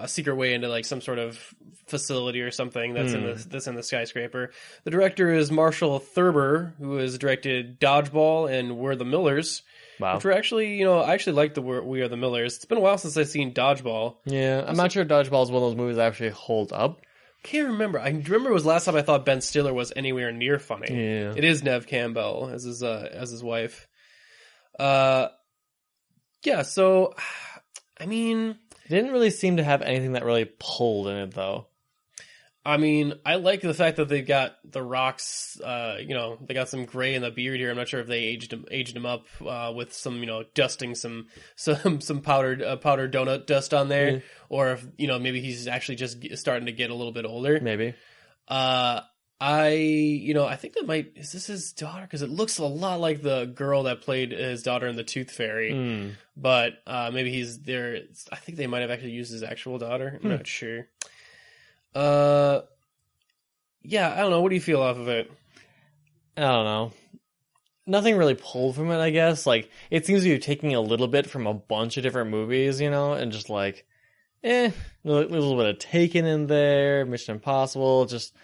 secret way into like some sort of facility or something that's in the skyscraper. The director is Marshall Thurber, who has directed Dodgeball and We're the Millers. Wow. Which were actually, I actually like the We Are the Millers. It's been a while since I've seen Dodgeball. Yeah, I'm not sure Dodgeball is one of those movies that actually hold up. Can't remember. I remember it was last time I thought Ben Stiller was anywhere near funny. Yeah. It is Neve Campbell as his wife. So, I mean... It didn't really seem to have anything that really pulled in it, though. I mean, I like the fact that they've got the Rock's, they got some gray in the beard here. I'm not sure if they aged him up with some, dusting some powdered donut dust on there, or if maybe he's actually just starting to get a little bit older. Maybe. I think is this his daughter? Because it looks a lot like the girl that played his daughter in The Tooth Fairy. But maybe he's there. I think they might have actually used his actual daughter. I'm not sure. I don't know. What do you feel off of it? I don't know. Nothing really pulled from it, I guess. Like, it seems to be taking a little bit from a bunch of different movies, and just like, a little bit of Taken in there, Mission Impossible, just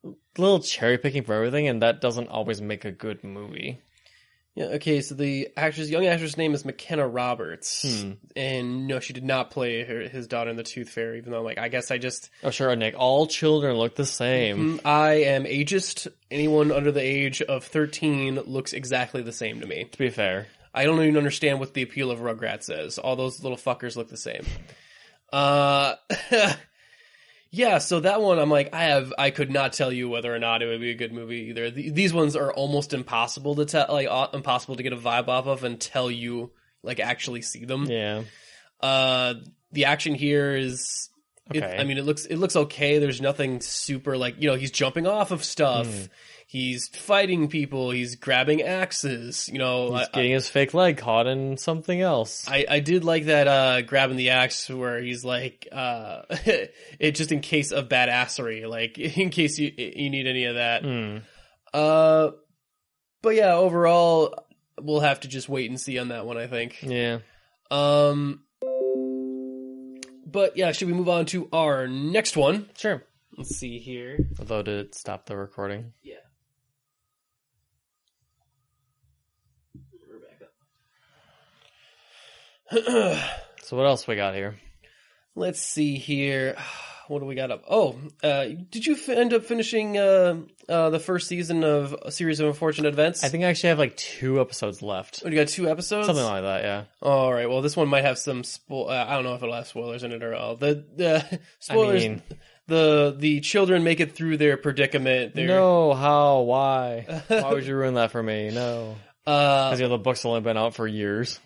a little cherry picking for everything, and that doesn't always make a good movie. Yeah, okay, so the young actress name is McKenna Roberts, and no, she did not play his daughter in The Tooth Fairy, even though, I guess I just... Oh, sure, Nick, all children look the same. I am ageist. Anyone under the age of 13 looks exactly the same to me. To be fair. I don't even understand what the appeal of Rugrats is. All those little fuckers look the same. Yeah, so that one, I'm like, I could not tell you whether or not it would be a good movie either. These ones are almost impossible to tell, impossible to get a vibe off of until you, actually see them. Yeah. The action here is, okay. It looks okay. There's nothing super, he's jumping off of stuff. He's fighting people. He's grabbing axes. He's getting his fake leg caught in something else. I did like that grabbing the axe where he's like, it just in case of badassery, in case you need any of that. But yeah, overall, we'll have to just wait and see on that one, I think. Yeah. But yeah, should we move on to our next one? Sure. Let's see here. Although, did it stop the recording? Yeah. So what else we got here? Let's see here. What do we got up? Oh, did you end up finishing the first season of A Series of Unfortunate Events? I think I actually have 2 episodes left. Oh, you got 2 episodes? Something like that, yeah. All right. Well, this one might have some I don't know if it'll have spoilers in it or all. The spoilers. The children make it through their predicament. No, how? Why? Why would you ruin that for me? No. Because the book's only been out for years.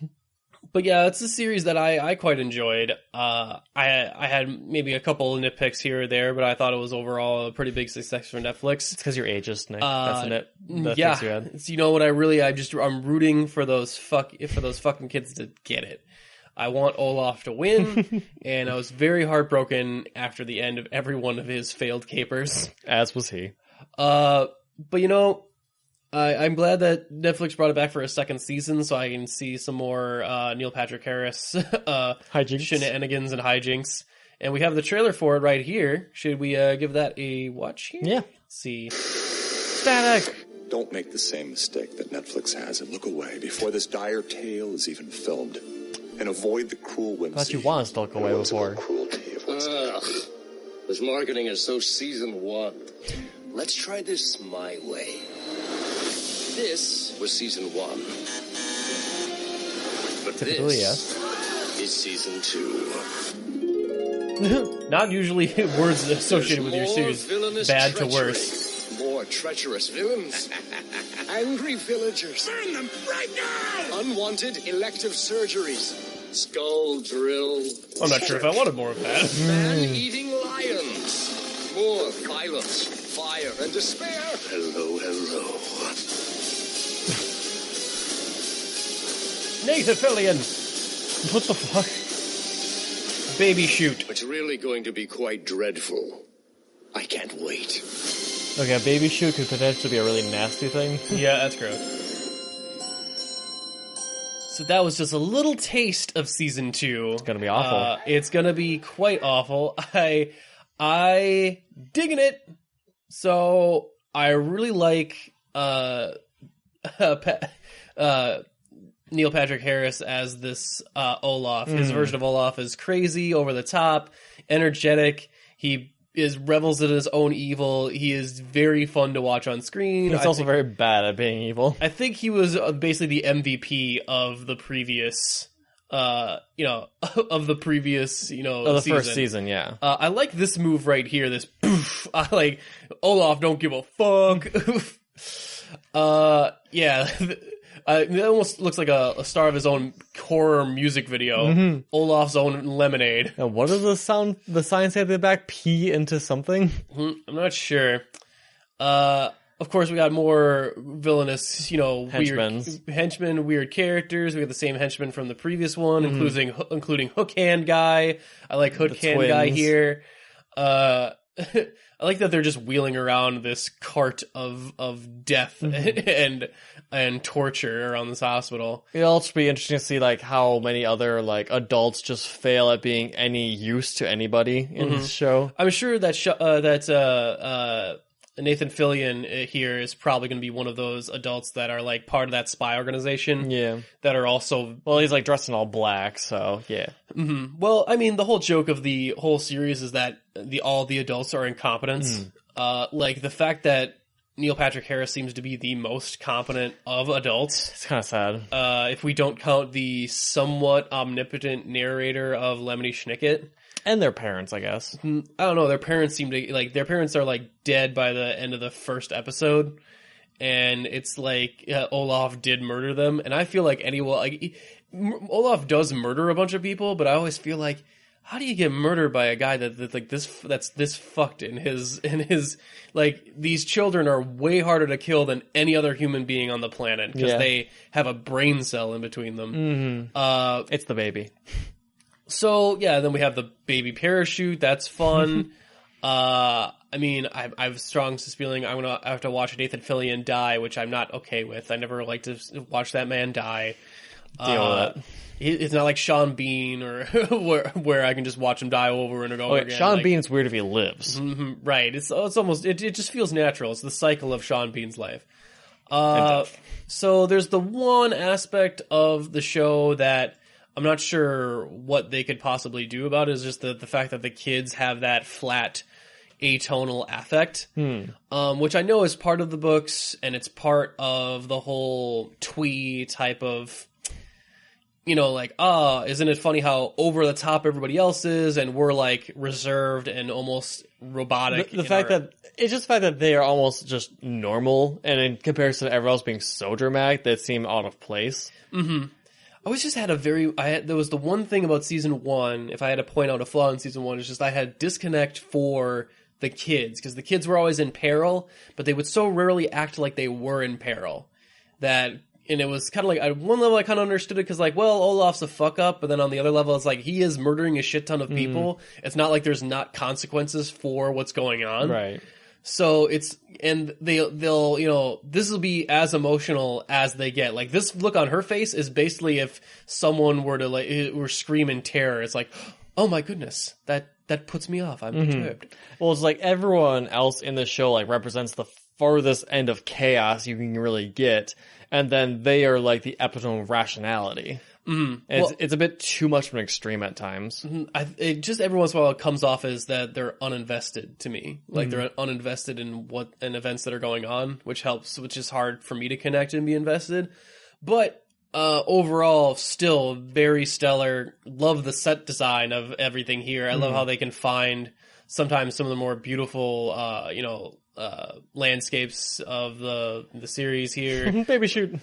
But yeah, it's a series that I quite enjoyed. I had maybe a couple of nitpicks here or there, but I thought it was overall a pretty big success for Netflix. It's because you're ageist, Nick. That's it. Yeah, you had. It's, what I'm rooting for those fucking kids to get it. I want Olaf to win, and I was very heartbroken after the end of every one of his failed capers. As was he. But I'm glad that Netflix brought it back for a second season, so I can see some more Neil Patrick Harris hijinks, shenanigans, and hijinks. And we have the trailer for it right here. Should we give that a watch here? Yeah. Let's see. Static! Don't make the same mistake that Netflix has and look away before this dire tale is even filmed. And avoid the cruel whimsy. I thought you wanted to look away before. This marketing is so season 1. Let's try this my way. This was season 1. But typically, this is season 2. Not usually words associated with your series. Bad to worse. More treacherous villains. Angry villagers. Burn them right now! Unwanted elective surgeries. Skull drill. I'm not sure if I wanted more of that. Man-eating lions. More violence, fire, and despair. Hello, hello. Nathan-Fillion. What the fuck? Baby shoot. It's really going to be quite dreadful. I can't wait. Okay, a baby shoot could potentially be a really nasty thing. Yeah, that's gross. So that was just a little taste of season 2. It's gonna be awful. It's gonna be quite awful. I digging it. So I really like Neil Patrick Harris as this Olaf. His version of Olaf is crazy, over the top, energetic. He revels in his own evil. He is very fun to watch on screen. He's also very bad at being evil. I think he was basically the MVP of the previous, of the first season, yeah. I like this move right here. This poof. I like Olaf. Don't give a fuck. Yeah. It almost looks like a star of his own horror music video. Olaf's own Lemonade. Now, what does the sign say at the back? Pee into something? I'm not sure. Of course, we got more villainous, Henchmen. Weird characters. We got the same henchman from the previous one, including Hook Hand Guy. I like Hook Hand Guy here. I like that they're just wheeling around this cart of death and torture around this hospital. It'll also be interesting to see like how many other like adults just fail at being any use to anybody in this show. I'm sure that Nathan Fillion here is probably going to be one of those adults that are like part of that spy organization. Yeah. That are also... Well, he's like dressed in all black, so yeah. Well, I mean, the whole joke of the whole series is that all the adults are incompetents. Like the fact that Neil Patrick Harris seems to be the most competent of adults. It's kind of sad. If we don't count the somewhat omnipotent narrator of Lemony Snicket. And their parents, I guess. I don't know. Their parents seem to their parents are like dead by the end of the first episode, and it's like Olaf did murder them. And I feel like Olaf does murder a bunch of people, but I always feel like, how do you get murdered by a guy that's this fucked in his like, these children are way harder to kill than any other human being on the planet because they have a brain cell in between them. It's the baby. So, yeah, then we have the baby parachute. That's fun. I mean, I have a strong feeling I'm going to have to watch Nathan Fillion die, which I'm not okay with. I never like to watch that man die. Deal with that. It's not like Sean Bean or where I can just watch him die over and over again. Sean Bean's weird if he lives. Right. It's almost, it just feels natural. It's the cycle of Sean Bean's life. So there's the one aspect of the show that I'm not sure what they could possibly do about it, is just the fact that the kids have that flat atonal affect, which I know is part of the books, and it's part of the whole twee type of, like, isn't it funny how over the top everybody else is, and we're like reserved and almost robotic. The fact that they are almost just normal, and in comparison to everyone else being so dramatic, that seem out of place. I always just had there was the one thing about season 1, if I had to point out a flaw in season 1, is just I had disconnect for the kids, because the kids were always in peril, but they would so rarely act like they were in peril. And it was kind of like, at one level I kind of understood it, because like, well, Olaf's a fuck up, but then on the other level it's like, he is murdering a shit ton of people. It's not like there's not consequences for what's going on. Right. So they'll this will be as emotional as they get. Like, this look on her face is basically if someone were to scream in terror. It's like, oh my goodness, that puts me off. I'm perturbed. Well, it's like everyone else in the show like represents the farthest end of chaos you can really get, and then they are like the epitome of rationality. It's a bit too much of an extreme at times. It just every once in a while it comes off as that they're uninvested to me. Like they're uninvested in events that are going on, which is hard for me to connect and be invested. But overall, still very stellar. Love the set design of everything here. I love how they can find sometimes some of the more beautiful, landscapes of the series here. Baby shoot.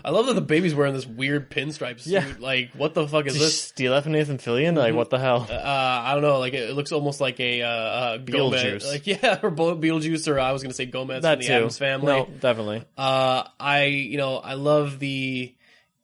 I love that the baby's wearing this weird pinstripe suit. Yeah. Like, what the fuck is Did this? You steal that from Nathan Fillion? Like, what the hell? I don't know. Like, it looks almost like a Beetlejuice. Gomez. Like, yeah, or Beetlejuice, or I was going to say Gomez that from the too. Addams Family. No, definitely. I love the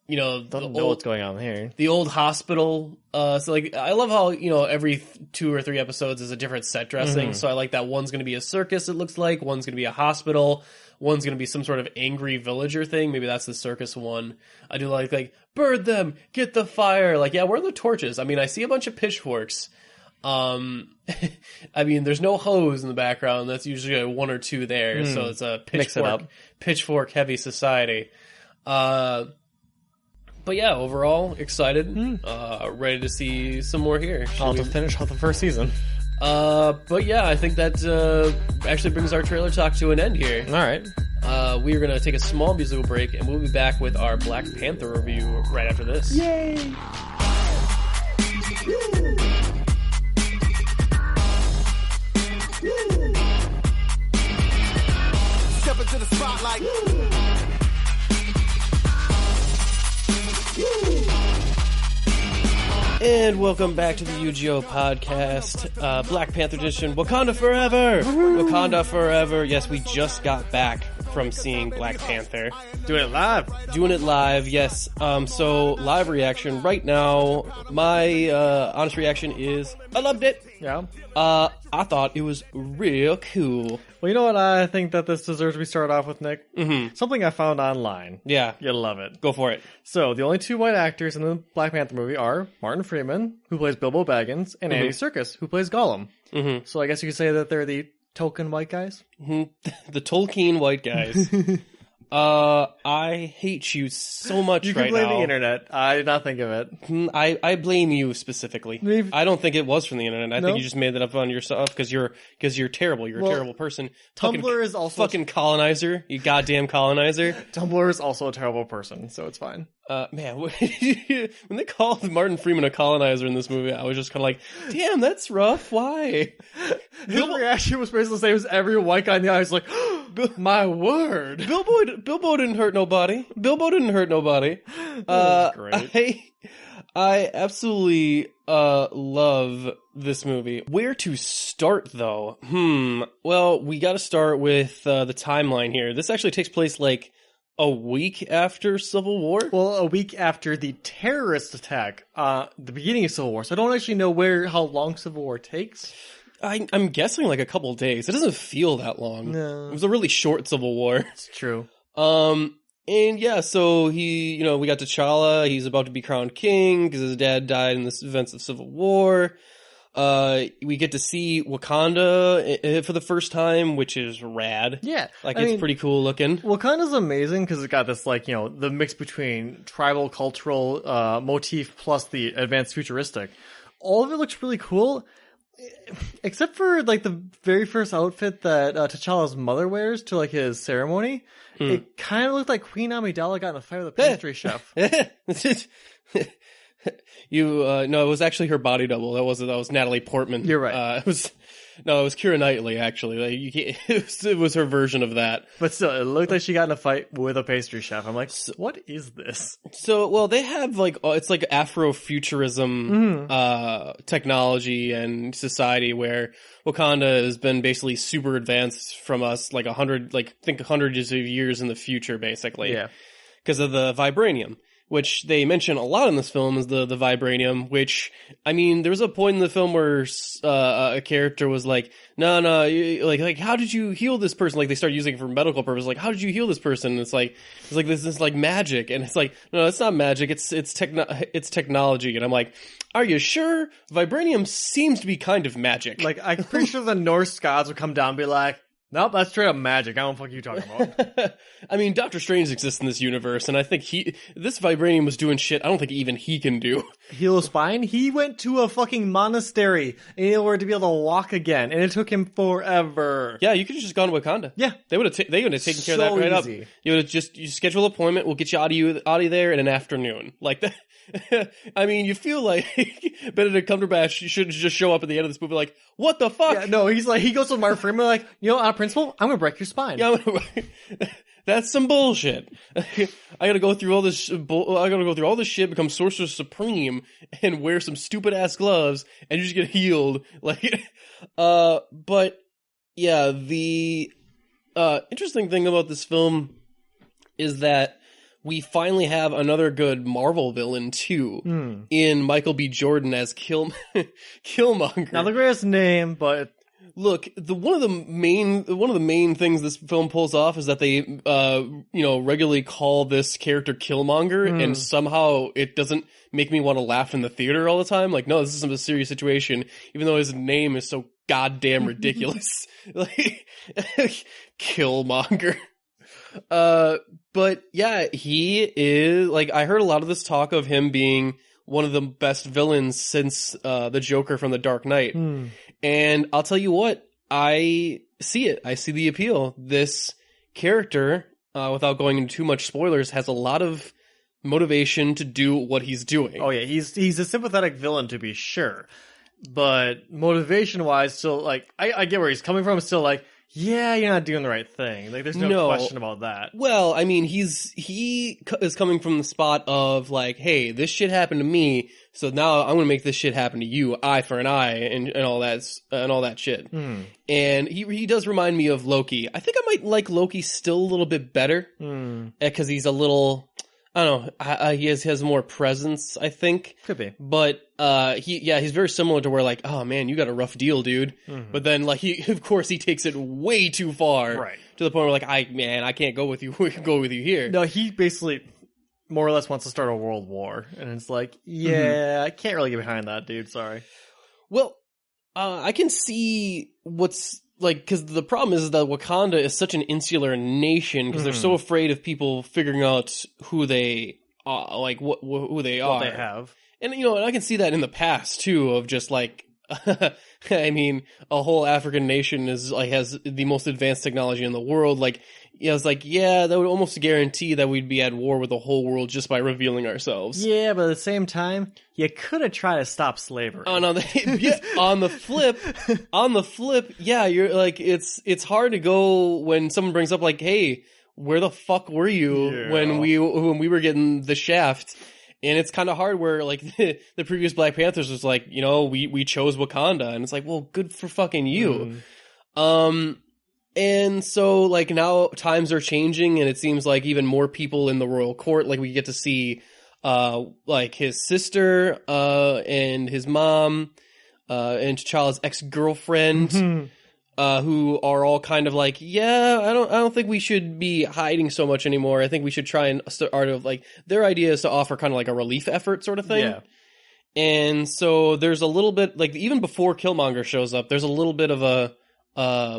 you know, Don't know what's going on here. The old hospital. So like, I love how, you know, every 2 or 3 episodes is a different set dressing. So I like that one's going to be a circus, it looks like. One's going to be a hospital. One's going to be some sort of angry villager thing. Maybe that's the circus one. I do like, bird them, get the fire. Like, yeah, where are the torches? I mean, I see a bunch of pitchforks. I mean, there's no hose in the background. That's usually 1 or 2 there. So it's a pitchfork heavy society. But yeah, overall excited. Ready to see some more here. To finish off the first season. But yeah, I think that actually brings our trailer talk to an end here. All right. We are going to take a small musical break, and we'll be back with our Black Panther review right after this. Yay! Step into the spotlight. And welcome back to the UGO podcast, Black Panther edition, Wakanda Forever! Wakanda Forever. Yes, we just got back from seeing Black Panther. Doing it live, yes. So, live reaction. Right now, my honest reaction is, I loved it. Yeah. I thought it was real cool. Well, you know what I think that this deserves to be started off with, Nick? Mm-hmm. Something I found online. Yeah. You'll love it. Go for it. So, the only 2 white actors in the Black Panther movie are Martin Freeman, who plays Bilbo Baggins, and Andy Serkis, who plays Gollum. So I guess you could say that they're the token white guys? The Tolkien white guys. I hate you so much right now. You can blame the internet. I did not think of it. I blame you specifically. I don't think it was from the internet. I think you just made that up on yourself because you're terrible. You're a terrible person. Tumblr is also fucking colonizer. You goddamn colonizer. Tumblr is also a terrible person, so it's fine. Man, when they called Martin Freeman a colonizer in this movie, I was just kind of like, damn, that's rough. Why? His reaction was basically the same as every white guy in the eye. He's like, my word. Bilbo didn't hurt nobody. That was great. I absolutely love this movie. Where to start, though? Well, we got to start with the timeline here. This actually takes place like a week after Civil War? Well, a week after the terrorist attack, the beginning of Civil War. So I don't actually know how long Civil War takes. I'm guessing like a couple days. It doesn't feel that long. No. It was a really short Civil War. It's true. And yeah, so we got T'Challa. He's about to be crowned king because his dad died in the events of Civil War. We get to see Wakanda for the first time, which is rad. Yeah. It's pretty cool looking. Wakanda's amazing because it got this, the mix between tribal cultural motif plus the advanced futuristic. All of it looks really cool, except for, the very first outfit that T'Challa's mother wears to, his ceremony. It kind of looked like Queen Amidala got in a fight with a pastry chef. No, it was actually her body double. That was Natalie Portman. You're right. It was Keira Knightley, actually. It was her version of that. But still, it looked like she got in a fight with a pastry chef. I'm like, what is this? So, well, they have it's like Afrofuturism technology and society where Wakanda has been basically super advanced from us, hundreds of years in the future, basically. Yeah. Because of the vibranium, which they mention a lot in this film is the vibranium, which, I mean, there was a point in the film where a character was like, no, how did you heal this person? Like, they started using it for medical purposes. Like, how did you heal this person? And it's like, this is like magic. And it's like, no, it's not magic. It's technology. And I'm like, are you sure? Vibranium seems to be kind of magic. I'm pretty sure the Norse gods would come down and be like, nope, that's straight up magic. I don't know what the fuck you talking about. I mean, Doctor Strange exists in this universe, and I think this vibranium was doing shit I don't think even he can do. Heal a spine? He went to a fucking monastery in order to be able to walk again, and it took him forever. Yeah, you could have just gone to Wakanda. Yeah. They would have taken care of that right easy. up. You would have you schedule an appointment, we'll get you out of there in an afternoon. Like that. I mean, you feel like Benedict Cumberbatch should just show up at the end of this movie like, what the fuck? Yeah, no, he goes to Martin Freeman like, out of principle, I'm gonna break your spine. Yeah, that's some bullshit. I gotta go through all this shit, become Sorcerer Supreme, and wear some stupid ass gloves, and you just get healed. But yeah, the interesting thing about this film is that we finally have another good Marvel villain too, in Michael B. Jordan as Killmonger. Not the greatest name, but look, one of the main things this film pulls off is that they regularly call this character Killmonger, and somehow it doesn't make me want to laugh in the theater all the time. Like, no, this is a serious situation, even though his name is so goddamn ridiculous. Like, Killmonger. But yeah, he is, like, I heard a lot of this talk of him being one of the best villains since the Joker from The Dark Knight. And I'll tell you what, I see it. I see the appeal. This character, without going into too much spoilers, has a lot of motivation to do what he's doing. Oh yeah, he's a sympathetic villain to be sure. But motivation-wise, still, like, I get where he's coming from, still like, yeah, you're not doing the right thing. Like, there's no question about that. Well, I mean, he is coming from the spot of like, hey, this shit happened to me, so now I'm gonna make this shit happen to you, eye for an eye, and all that shit. And he does remind me of Loki. I think I might like Loki still a little bit better, because he's a little, I don't know, he has more presence, I think. Could be. But he's very similar to where, like, oh man, you got a rough deal, dude. But then, like, he takes it way too far. Right. To the point where, like, I can't go with you. We can go with you here. No, he basically more or less wants to start a world war. And it's like, yeah, I can't really get behind that, dude. Sorry. Well, I can see what's, like, because the problem is that Wakanda is such an insular nation because they're so afraid of people figuring out who they are, like, who they are. What they have. And, and I can see that in the past, too, of just, like, I mean, a whole African nation is, like, has the most advanced technology in the world. Like, it's like, yeah, that would almost guarantee that we'd be at war with the whole world just by revealing ourselves. Yeah, but at the same time, you could have tried to stop slavery. Oh, no, on the flip, yeah, you're, like, it's hard to go when someone brings up, like, hey, where the fuck were you when we were getting the shaft? And it's kind of hard where, like, the previous Black Panthers was like, we chose Wakanda. And it's like, well, good for fucking you. And so, like, now times are changing, and it seems like even more people in the royal court, like, we get to see, like, his sister, and his mom, and T'Challa's ex-girlfriend, who are all kind of like, yeah, I don't think we should be hiding so much anymore. I think we should try and start of, like, their idea is to offer kind of like a relief effort sort of thing. Yeah. And so there's a little bit, like, even before Killmonger shows up, there's a little bit of a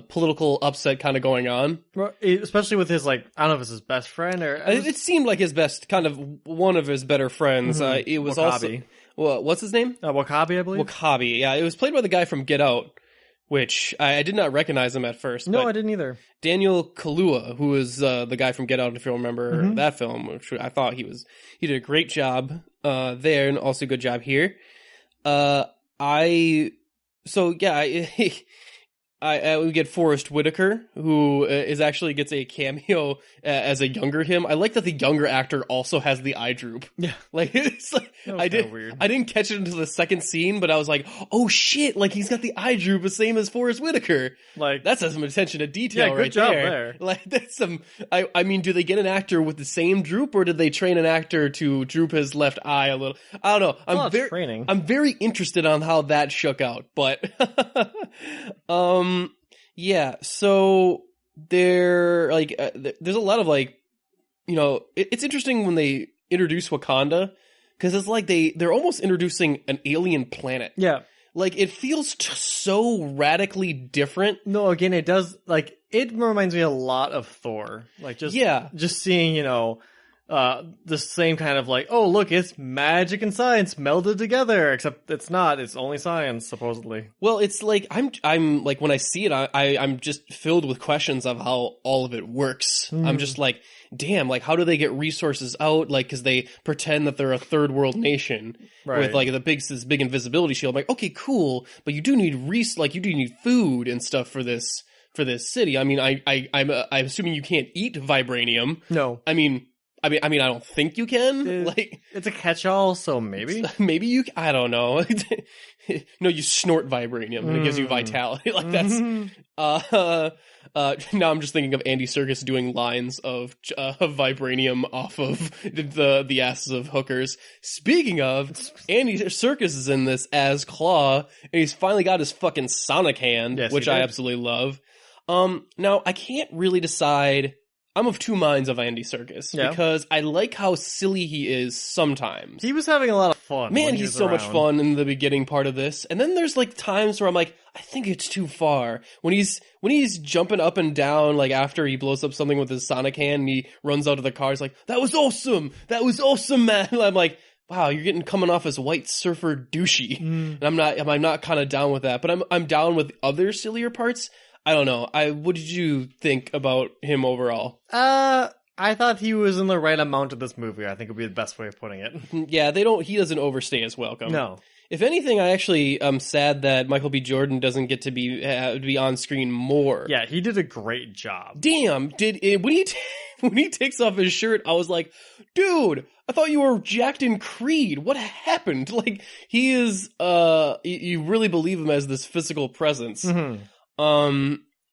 political upset kind of going on. Especially with his, like, I don't know if it's his best friend or... It seemed like his best, kind of one of his better friends. It was Wakabi. also... what's his name? Wakabi, I believe? Wakabi, yeah. It was played by the guy from Get Out, which I did not recognize him at first. No, I didn't either. Daniel Kaluuya, who is the guy from Get Out, if you remember that film, which I thought he did a great job there, and also a good job here. We get Forrest Whitaker, who gets a cameo as a younger him. I like that the younger actor also has the eye droop. Yeah, like it's like I didn't catch it until the second scene, but I was like, oh shit! Like he's got the eye droop, the same as Forrest Whitaker. Like that's some attention to detail, good right job there. Like that's some. I mean, do they get an actor with the same droop, or did they train an actor to droop his left eye a little? I don't know. I'm very interested on how that shook out, but yeah, so there's a lot of like, it's interesting when they introduce Wakanda, because it's like they're almost introducing an alien planet. Yeah. Like, it feels so radically different. No, again, it does, like, it reminds me a lot of Thor. Like, just seeing, the same kind of like, oh, look, it's magic and science melded together, except it's not. It's only science, supposedly. Well, it's like, I'm like, when I see it, I'm just filled with questions of how all of it works. I'm just like, damn, like, how do they get resources out? Like, because they pretend that they're a third world nation with like this big invisibility shield. I'm like, okay, cool, but you do need you do need food and stuff for this city. I mean, I'm assuming you can't eat vibranium. No, I mean, I mean, I don't think you can. Like, it's a catch-all, so maybe you. I don't know. No, you snort vibranium and it gives you vitality. Like that's. Now I'm just thinking of Andy Serkis doing lines of vibranium off of the asses of hookers. Speaking of, Andy Serkis is in this as Claw, and he's finally got his fucking Sonic hand, which I absolutely love. Now I can't really decide. I'm of two minds of Andy Serkis because I like how silly he is sometimes. He was having a lot of fun. Man, he's so much fun in the beginning part of this. And then there's like times where I'm like, I think it's too far. When he's jumping up and down, like after he blows up something with his Sonic hand and he runs out of the car, he's like, that was awesome, man. And I'm like, wow, you're coming off as white surfer douchey. And I'm not kind of down with that, but I'm down with other sillier parts. I don't know. What did you think about him overall? I thought he was in the right amount of this movie. I think would be the best way of putting it. Yeah, he doesn't overstay his welcome. No. If anything, I actually am sad that Michael B. Jordan doesn't get to be on screen more. Yeah, he did a great job. Damn, when he takes off his shirt, I was like, dude, I thought you were jacked in Creed. What happened? Like, he is, you really believe him as this physical presence. Mm-hmm.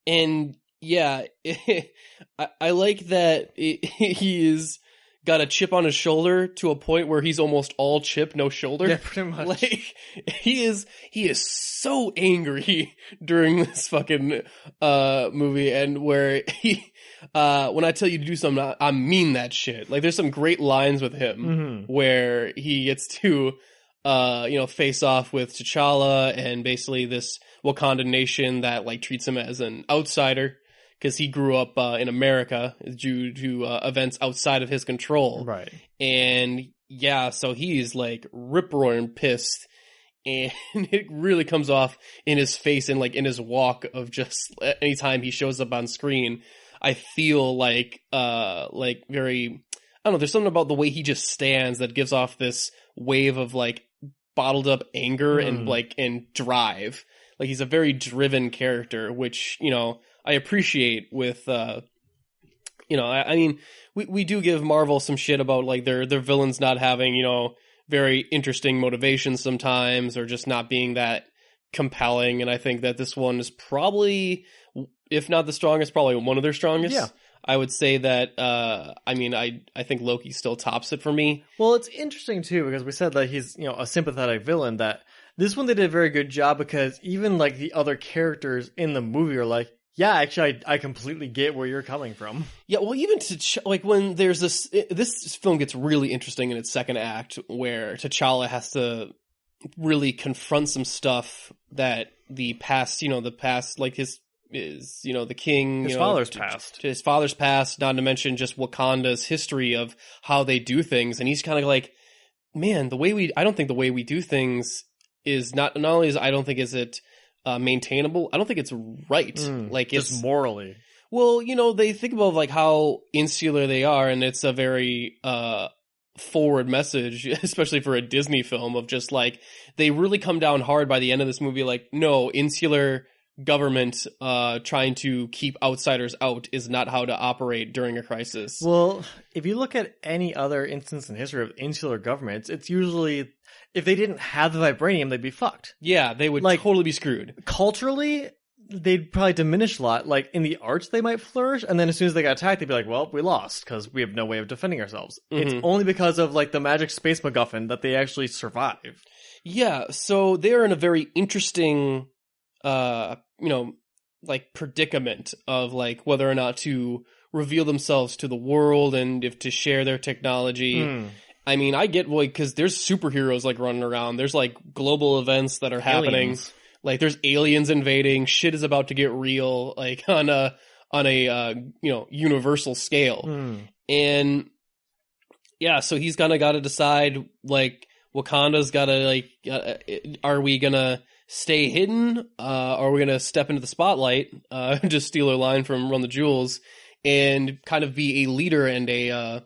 And yeah, I like that he's got a chip on his shoulder to a point where he's almost all chip, no shoulder. Yeah, pretty much. Like, he is so angry during this fucking, movie, and where when I tell you to do something, I mean that shit. Like, there's some great lines with him where he gets to, face off with T'Challa and basically this Wakanda nation that like treats him as an outsider because he grew up in America due to events outside of his control. Right. And yeah, so he's like rip-roaring pissed, and it really comes off in his face and like in his walk of just anytime he shows up on screen, I feel like very, I don't know, there's something about the way he just stands that gives off this wave of like bottled up anger and drive. Like, he's a very driven character, which, I appreciate with, I mean, we do give Marvel some shit about, like, their villains not having, very interesting motivations sometimes, or just not being that compelling, and I think that this one is probably, if not the strongest, probably one of their strongest. Yeah. I would say that, I think Loki still tops it for me. Well, it's interesting, too, because we said that he's, a sympathetic villain, that this one they did a very good job, because even, like, the other characters in the movie are like, yeah, actually, I completely get where you're coming from. Yeah, well, even when there's this film gets really interesting in its second act, where T'Challa has to really confront some stuff that the past, like the king, his father's past. To his father's past, not to mention just Wakanda's history of how they do things, and he's kind of like, man, I don't think the way we do things is not only is I don't think is it maintainable, I don't think it's right. Like, it's just morally. Well, they think about like how insular they are, and it's a very forward message, especially for a Disney film, of just like they really come down hard by the end of this movie. Like, no, insular government trying to keep outsiders out is not how to operate during a crisis. Well, if you look at any other instance in history of insular governments, it's usually, if they didn't have the vibranium, they'd be fucked. Yeah, they would totally be screwed. Culturally, they'd probably diminish a lot. Like, in the arts, they might flourish, and then as soon as they got attacked, they'd be like, well, we lost, because we have no way of defending ourselves. It's only because of, like, the magic space MacGuffin that they actually survive. Yeah, so they're in a very interesting predicament of like whether or not to reveal themselves to the world and if to share their technology. I mean, I get because there's superheroes like running around. There's like global events that are happening. Like, there's aliens invading. Shit is about to get real, like on a universal scale. And yeah, so he's kind of got to decide, like, Wakanda's got to like, are we gonna stay hidden? Or are we gonna step into the spotlight? Just steal a line from Run the Jewels and kind of be a leader and a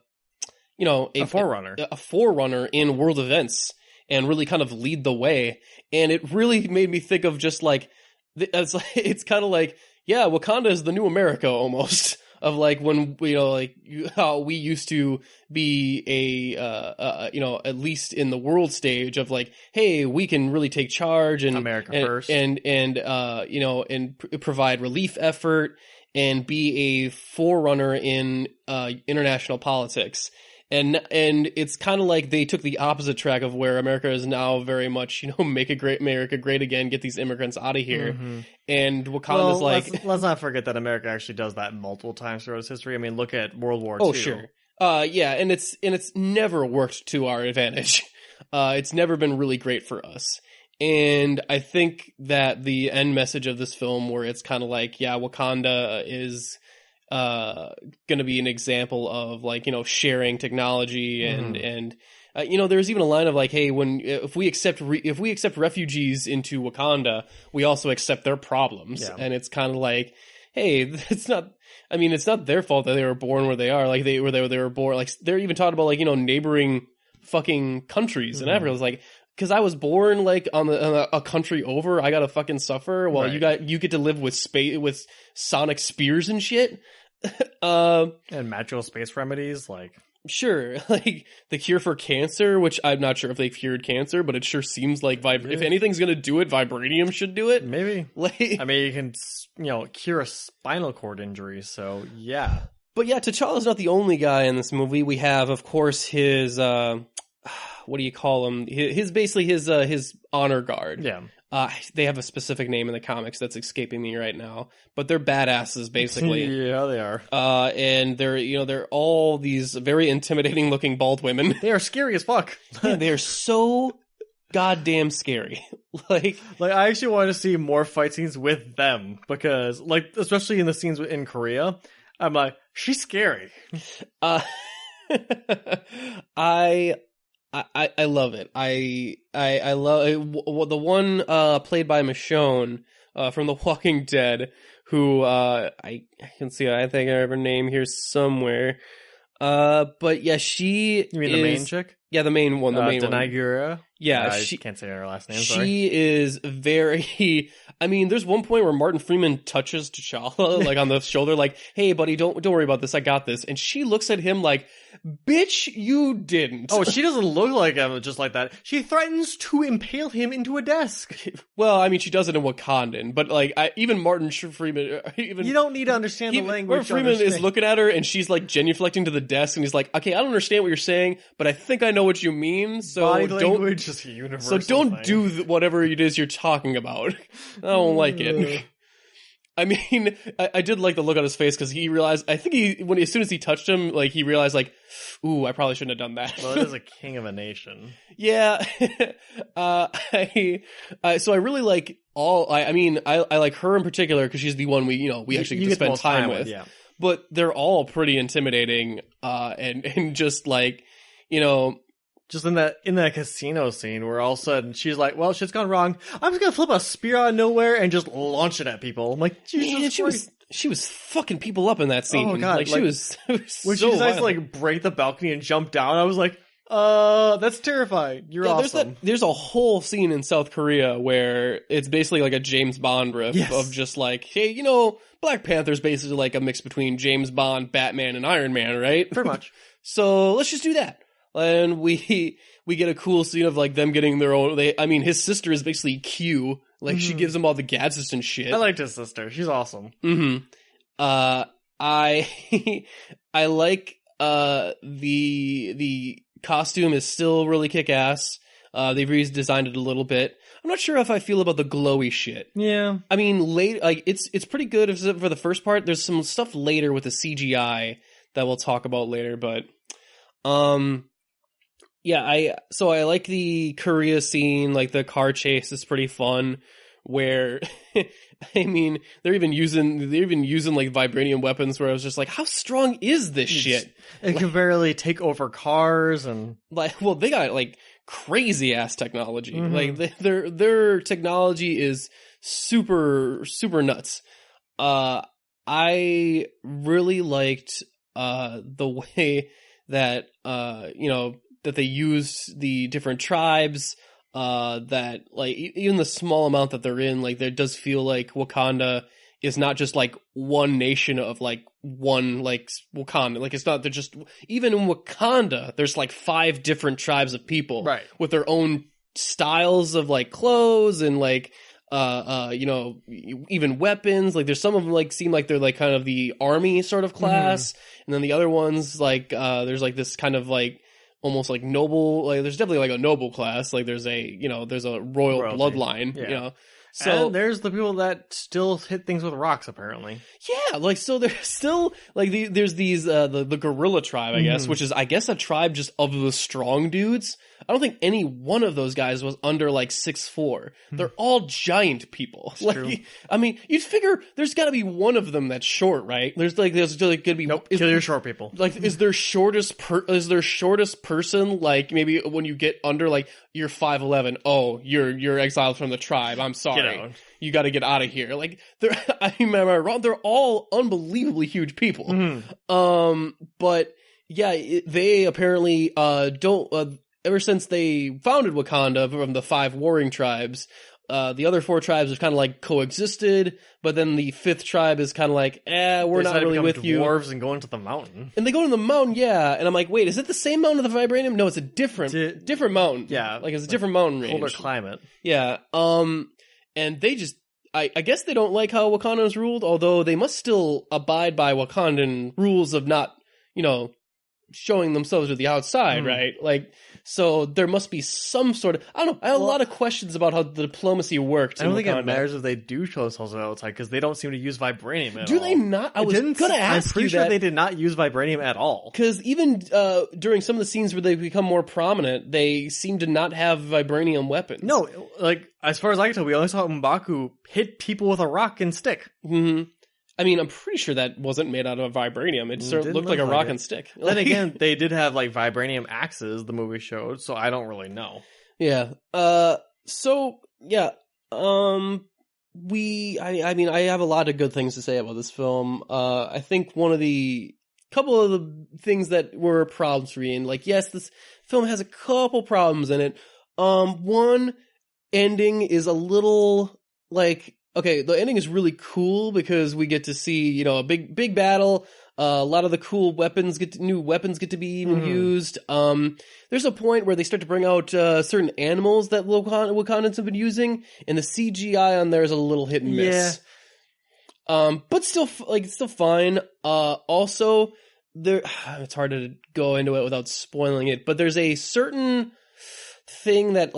forerunner. A forerunner in world events and really kind of lead the way. And it really made me think of just like, it's kind of like, yeah, Wakanda is the new America almost. of like when how we used to be at least in the world stage of like, hey, we can really take charge and America first, and provide relief effort and be a forerunner in international politics. And it's kind of like they took the opposite track of where America is now very much, make America great again, get these immigrants out of here. Mm-hmm. And Wakanda's let's not forget that America actually does that multiple times throughout its history. I mean, look at World War II. Oh, sure. Yeah, and it's never worked to our advantage. It's never been really great for us. And I think that the end message of this film, where it's kind of like, yeah, Wakanda is going to be an example of like, sharing technology and there's even a line of like, hey, if we accept refugees into Wakanda, we also accept their problems. Yeah. And it's kind of like, hey, it's not their fault that they were born where they are. Like they were born, like they're even talking about like, neighboring fucking countries in Africa. It's like, because I was born like on a country over, I gotta fucking suffer while you get to live with sonic spears and shit. And magical space remedies, like sure, like the cure for cancer, which I'm not sure if they cured cancer, but it sure seems like if anything's gonna do it, vibranium should do it. Maybe. Like, I mean, you can cure a spinal cord injury, so yeah. But yeah, T'Challa's not the only guy in this movie. We have, of course, his what do you call him? His honor guard. Yeah. They have a specific name in the comics that's escaping me right now, but they're badasses basically. Yeah, they are. And they're all these very intimidating looking bald women. They are scary as fuck. They are so goddamn scary. Like I actually want to see more fight scenes with them because, like, especially in the scenes in Korea, I'm like, she's scary. I love it. I love the one played by Michonne from The Walking Dead, who I can see. I think I have her name here somewhere. But yeah, she. You mean the main chick? Yeah, the main one. The main one. Denai. Yeah, she can't say her last name. She is very. I mean, there's one point where Martin Freeman touches T'Challa like on the shoulder, like, "Hey, buddy, don't worry about this. I got this." And she looks at him like, "Bitch, you didn't." Oh, she doesn't look like him just like that. She threatens to impale him into a desk. Well, I mean, she does it in Wakandan, but like, even Martin Freeman, you don't need to understand the language. Martin Freeman is looking at her, and she's like genuflecting to the desk, and he's like, "Okay, I don't understand what you're saying, but I think I know what you mean. So body language is a universal. So don't do whatever it is you're talking about." I don't like it. I mean, I did like the look on his face because he realized. I think as soon as he touched him, like he realized, like, "Ooh, I probably shouldn't have done that." Well, it is a king of a nation. Yeah. So I really like I mean, I like her in particular because she's the one we actually get to spend time with. Yeah. But they're all pretty intimidating, and just like, just in that casino scene where all of a sudden she's like, well, shit's gone wrong. I'm just gonna flip a spear out of nowhere and just launch it at people. I'm like, Jesus, she was fucking people up in that scene. Oh god, like she was when so she decides to violent. like break the balcony and jump down, I was like, that's terrifying. You're awesome. There's a whole scene in South Korea where it's basically like a James Bond riff of just like, hey, Black Panther's basically like a mix between James Bond, Batman, and Iron Man, right? Pretty much. So let's just do that. And we get a cool scene of like them getting their own. His sister is basically Q. Like she gives him all the gadgets and shit. I liked his sister. She's awesome. Mm-hmm. I like the costume is still really kick ass. They've redesigned it a little bit. I'm not sure if I feel about the glowy shit. Yeah. I mean, it's pretty good for the first part. There's some stuff later with the CGI that we'll talk about later, but yeah, I like the Korea scene, like the car chase is pretty fun, where I mean they're even using like vibranium weapons where I was just like, how strong is this shit? It can barely take over cars and they got like crazy ass technology. Like their technology is super nuts. I really liked the way that that they used the different tribes, that like even the small amount that they're in, like there does feel like Wakanda is not just like one nation of like one like Wakanda. Like it's not, they're just, even in Wakanda, there's like 5 different tribes of people, Right, with their own styles of like clothes and like even weapons. Like there's some of them like seem like they're like kind of the army sort of class, and then the other ones like there's like this kind of like almost like noble, like there's definitely like a noble class, like there's a there's a royal Royalty. bloodline, so and there's the people that still hit things with rocks, apparently. Yeah, like so there's still like there's these the gorilla tribe, I guess, which is I guess a tribe just of the strong dudes. I don't think any one of those guys was under like 6'4". They're all giant people. It's like true. I mean, you'd figure there's got to be one of them that's short, right? There's gonna be Kill your short people. Like is their shortest person like maybe when you get under like you're 5'11", oh you're exiled from the tribe. I'm sorry. Get out. You got to get out of here. Like I remember wrong. They're all unbelievably huge people. But yeah, they apparently don't. Ever since they founded Wakanda from the 5 warring tribes, the other 4 tribes have kind of like coexisted. But then the 5th tribe is kind of like, we're not really with you. Dwarves and go into the mountain. And they go to the mountain, yeah. And I'm like, wait, is it the same mountain of the vibranium? No, it's a different mountain. Yeah, like it's a different mountain range. Colder climate. Yeah. And they just, I guess they don't like how Wakanda is ruled, although they must still abide by Wakandan rules of not, showing themselves to the outside, right? Like, so there must be some sort of, I don't know, I have a lot of questions about how the diplomacy worked. I don't think it matters if they do show themselves to the outside, because they don't seem to use vibranium at all. Do they not? I was going to ask I'm pretty sure they did not use vibranium at all. Because even during some of the scenes where they become more prominent, they seem to not have vibranium weapons. No, like, as far as I can tell, we only saw M'Baku hit people with a rock and stick. Mm-hmm. I mean, I'm pretty sure that wasn't made out of vibranium. It sort of looked like a rock and stick. Then again, they did have like vibranium axes, the movie showed, so I don't really know. Yeah. So yeah. I mean, I have a lot of good things to say about this film. I think couple of the things that were problems for me, and like, yes, this film has a couple problems in it. One, ending is a little like, okay, the ending is really cool because we get to see, a big battle. A lot of the cool new weapons get to be even used. There's a point where they start to bring out certain animals that Wakandans have been using, and the CGI on there is a little hit and miss. Yeah. But still, it's still fine. Also, it's hard to go into it without spoiling it, but there's a certain thing that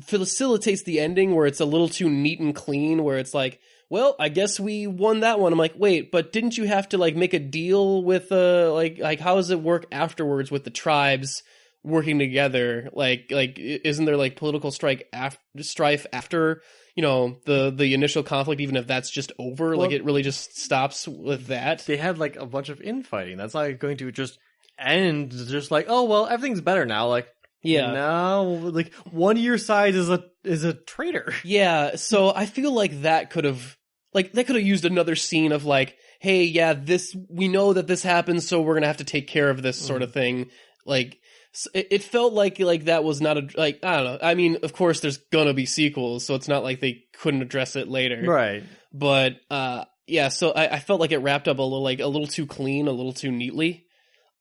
facilitates the ending where it's a little too neat and clean, where it's like, well, I guess we won that one. I'm like, wait, but didn't you have to like make a deal with like how does it work afterwards with the tribes working together? Like isn't there like political strife after the initial conflict, even if that's just over? Well, like it really just stops with that. They had like a bunch of infighting. That's not going to just end just like, oh well, everything's better now. Like, yeah. Now, like, one of your sides is a traitor. Yeah, so I feel like that could have used another scene of like, hey, yeah, we know that this happens, so we're gonna have to take care of this sort of thing. Like, it felt like that was not I don't know. I mean, of course, there's gonna be sequels, so it's not like they couldn't address it later, right? But yeah, so I felt like it wrapped up a little too clean, a little too neatly.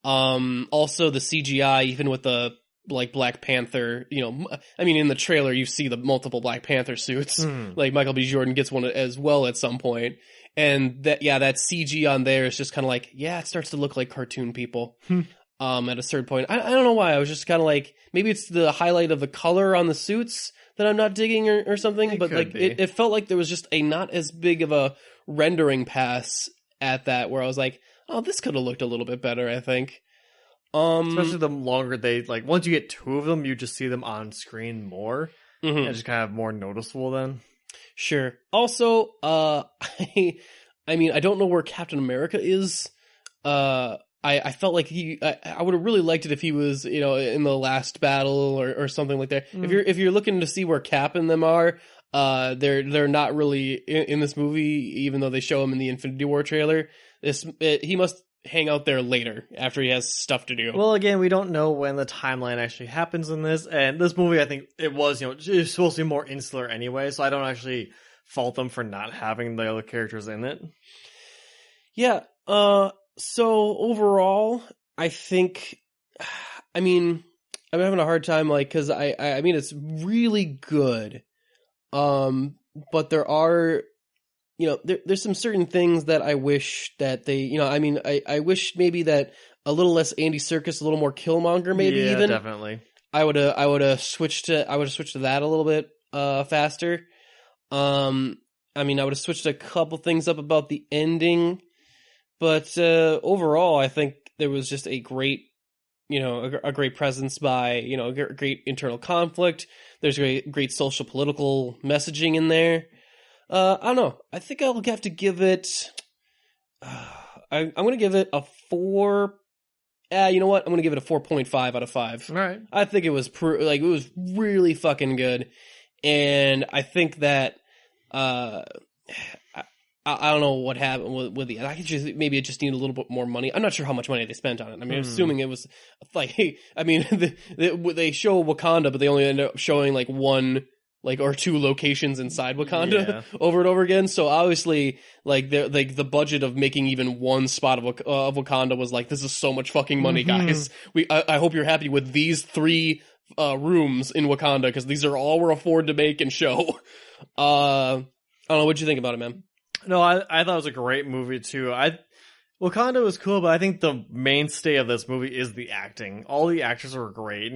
Also the CGI, even with the like Black Panther, I mean, in the trailer you see the multiple Black Panther suits. Like Michael B. Jordan gets one as well at some point, and that CG on there is just kind of like, it starts to look like cartoon people. At a certain point, I don't know why. I was just kind of like, maybe it's the highlight of the color on the suits that I'm not digging or something. But like, it felt like there was just a not as big of a rendering pass at that, where I was like, oh, this could have looked a little bit better, I think. Especially the longer they, like, once you get 2 of them, you just see them on screen more. And it's just kind of more noticeable then. Sure. Also, I mean, I don't know where Captain America is. I felt like I would have really liked it if he was, in the last battle or something like that. If you're looking to see where Cap and them are, they're not really in this movie, even though they show him in the Infinity War trailer. He must hang out there later after he has stuff to do. Well, again, we don't know when the timeline actually happens in this, and this movie, I think it was, it's supposed to be more insular anyway, so I don't actually fault them for not having the other characters in it. Yeah. So overall, I think, I mean, I'm having a hard time, like, because I mean, it's really good. But there are, there's some certain things that I wish that they, I mean, I wish maybe that a little less Andy Serkis, a little more Killmonger, maybe even. Definitely. I would have switched to that a little bit faster. I mean, I would have switched a couple things up about the ending, but overall, I think there was just a great, a great presence by, great internal conflict. There's great social political messaging in there. I don't know. I think I'll have to give it. I'm going to give it a 4. You know what? I'm going to give it a 4.5 out of 5. All right. I think it was it was really fucking good, and I think that I don't know what happened with the. I could just maybe it just needed a little bit more money. I'm not sure how much money they spent on it. I mean, assuming it was like, I mean, they show Wakanda, but they only end up showing like one. Like, or 2 locations inside Wakanda over and over again. So obviously, like, the budget of making even one spot of Wakanda was like, this is so much fucking money, guys. I hope you're happy with these 3 rooms in Wakanda, because these are all we're afford to make and show. I don't know, what'd you think about it, man? No, I thought it was a great movie too. Wakanda was cool, but I think the mainstay of this movie is the acting. All the actors were great,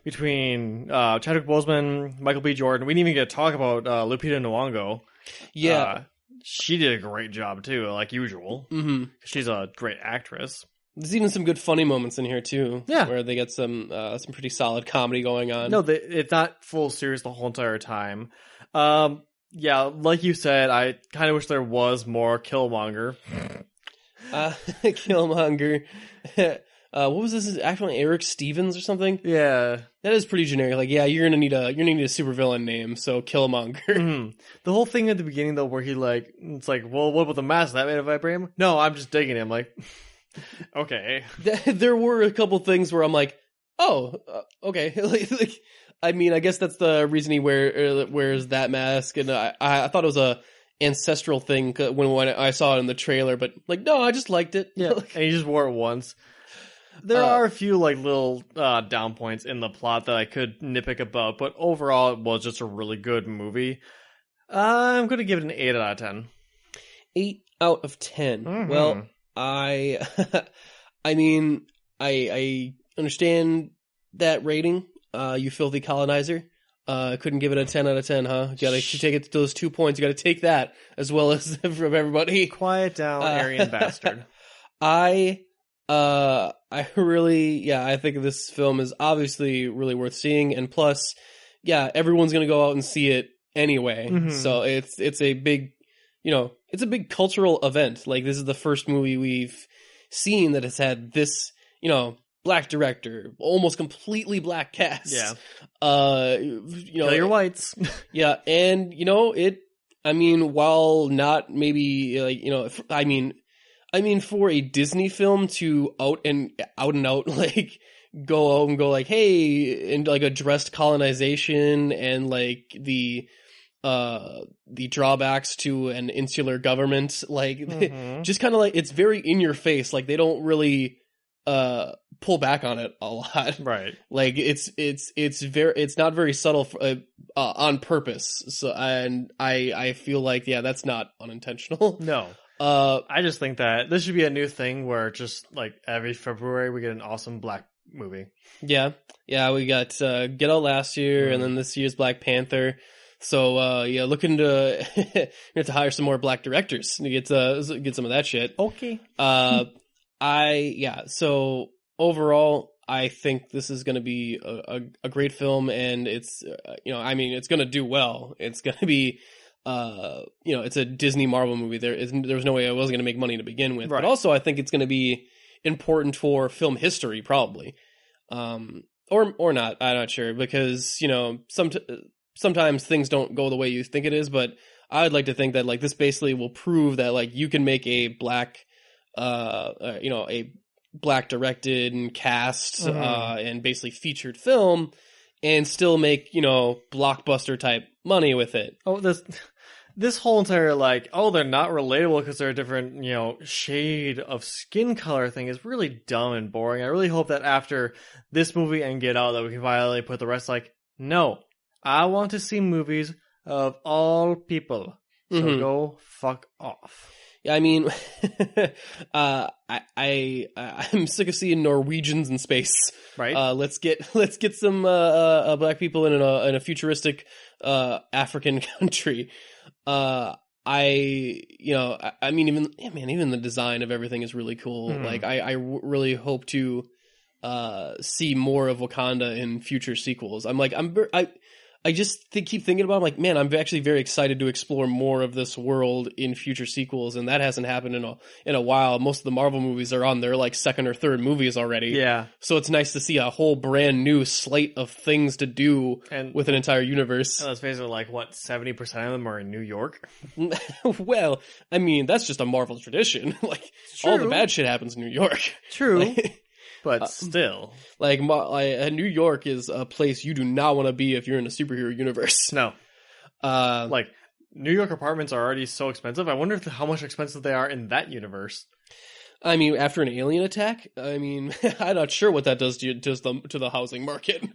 between Chadwick Boseman, Michael B. Jordan. We didn't even get to talk about Lupita Nyong'o. Yeah. She did a great job too, like usual. Mm-hmm. She's a great actress. There's even some good funny moments in here too. Yeah. Where they get some pretty solid comedy going on. No, it's not full serious the whole entire time. Yeah, like you said, I kind of wish there was more Killmonger. Killmonger. What was this? Actually, Eric Stevens or something? Yeah, that is pretty generic. Like, yeah, you're gonna need a supervillain name, so Killmonger. Mm-hmm. The whole thing at the beginning though, where it's like, well, what about the mask? Is that made of vibranium? No, I'm just digging him. Like, okay. There were a couple things where I'm like, oh, okay. like, I mean, I guess that's the reason he wears that mask, and I thought it was a ancestral thing when I saw it in the trailer, but like, no, I just liked it. Yeah, and he just wore it once. There are a few like little down points in the plot that I could nitpick about, but overall it was just a really good movie. I'm going to give it an 8 out of 10. 8 out of 10. Mm-hmm. Well, I mean, I understand that rating. You filthy colonizer. Couldn't give it a 10 out of 10, huh? You gotta take it to those 2 points. You gotta take that as well as from everybody. Quiet down, Aryan bastard. I really, I think this film is obviously really worth seeing, and plus, everyone's gonna go out and see it anyway. Mm-hmm. So it's a big, it's a big cultural event. Like, this is the first movie we've seen that has had this, black director, almost completely black cast. Yeah. Kill your whites. Yeah, and I mean, while not maybe like, I mean for a Disney film to out and out like go out and go like, hey, and like addressed colonization and like the drawbacks to an insular government, like just kind of like, it's very in your face. Like, they don't really pull back on it a lot, right? Like, it's not very subtle on purpose. So, and I feel like, that's not unintentional. No. I just think that this should be a new thing where just like every February we get an awesome black movie. Yeah, we got Get Out last year, and then this year's Black Panther. So looking to we have to hire some more black directors to get some of that shit. Okay. So overall, I think this is going to be a great film, and it's it's going to do well. It's going to be it's a Disney Marvel movie. There was no way I was going to make money to begin with, right. But also I think it's going to be important for film history, probably, or not. I'm not sure, because sometimes things don't go the way you think it is. But I'd like to think that like this basically will prove that like you can make a black, a black directed and cast and basically featured film and still make blockbuster type money with it. Oh, this whole entire, like, oh, they're not relatable because they're a different, shade of skin color thing is really dumb and boring. I really hope that after this movie and Get Out that we can finally put the rest, like, no, I want to see movies of all people. So go fuck off. Yeah, I mean, I'm sick of seeing Norwegians in space. Right. Let's get some black people in a futuristic African country. I mean, even the design of everything is really cool. Like, I really hope to see more of Wakanda in future sequels. I just keep thinking about it, I'm like, man, I'm actually very excited to explore more of this world in future sequels, and that hasn't happened in a while. Most of the Marvel movies are on their like second or third movies already. Yeah. So it's nice to see a whole brand new slate of things to do with an entire universe. Let's face it, like, what, 70% of them are in New York? Well, I mean, that's just a Marvel tradition. Like, all the bad shit happens in New York. True. But still. Like, New York is a place you do not want to be if you're in a superhero universe. No. Like, New York apartments are already so expensive. I wonder how much expensive they are in that universe. I mean, after an alien attack, I mean, I'm not sure what that does to the housing market.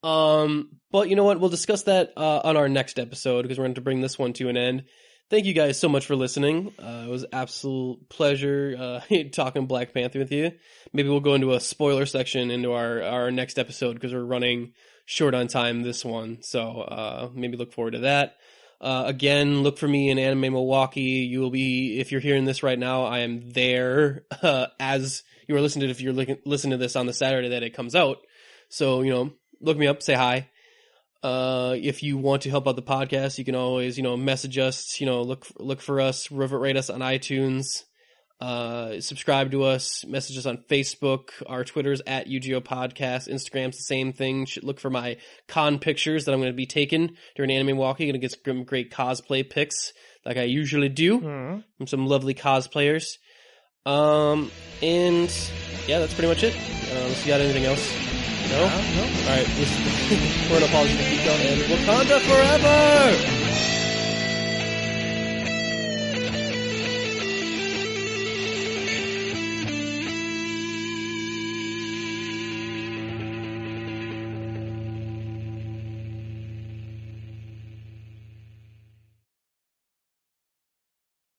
But you know what? We'll discuss that on our next episode, because we're going to bring this one to an end. Thank you guys so much for listening. It was an absolute pleasure talking Black Panther with you. Maybe we'll go into a spoiler section into our next episode, because we're running short on time this one. So maybe look forward to that. Again, look for me in Anime Milwaukee. You will be, if you're hearing this right now, I am there as you are listening to it, if you're listening to this on the Saturday that it comes out. So, look me up, say hi. If you want to help out the podcast, you can always, message us, look for us, rate us on iTunes, subscribe to us, message us on Facebook. Our Twitter's at UGO Podcast. Instagram's the same thing. Look for my con pictures that I'm going to be taking during Anime Walking. Going to get some great cosplay pics like I usually do from some lovely cosplayers. And yeah, that's pretty much it. Unless you got anything else. No? All right. We're an apology to Geek and Wakanda forever!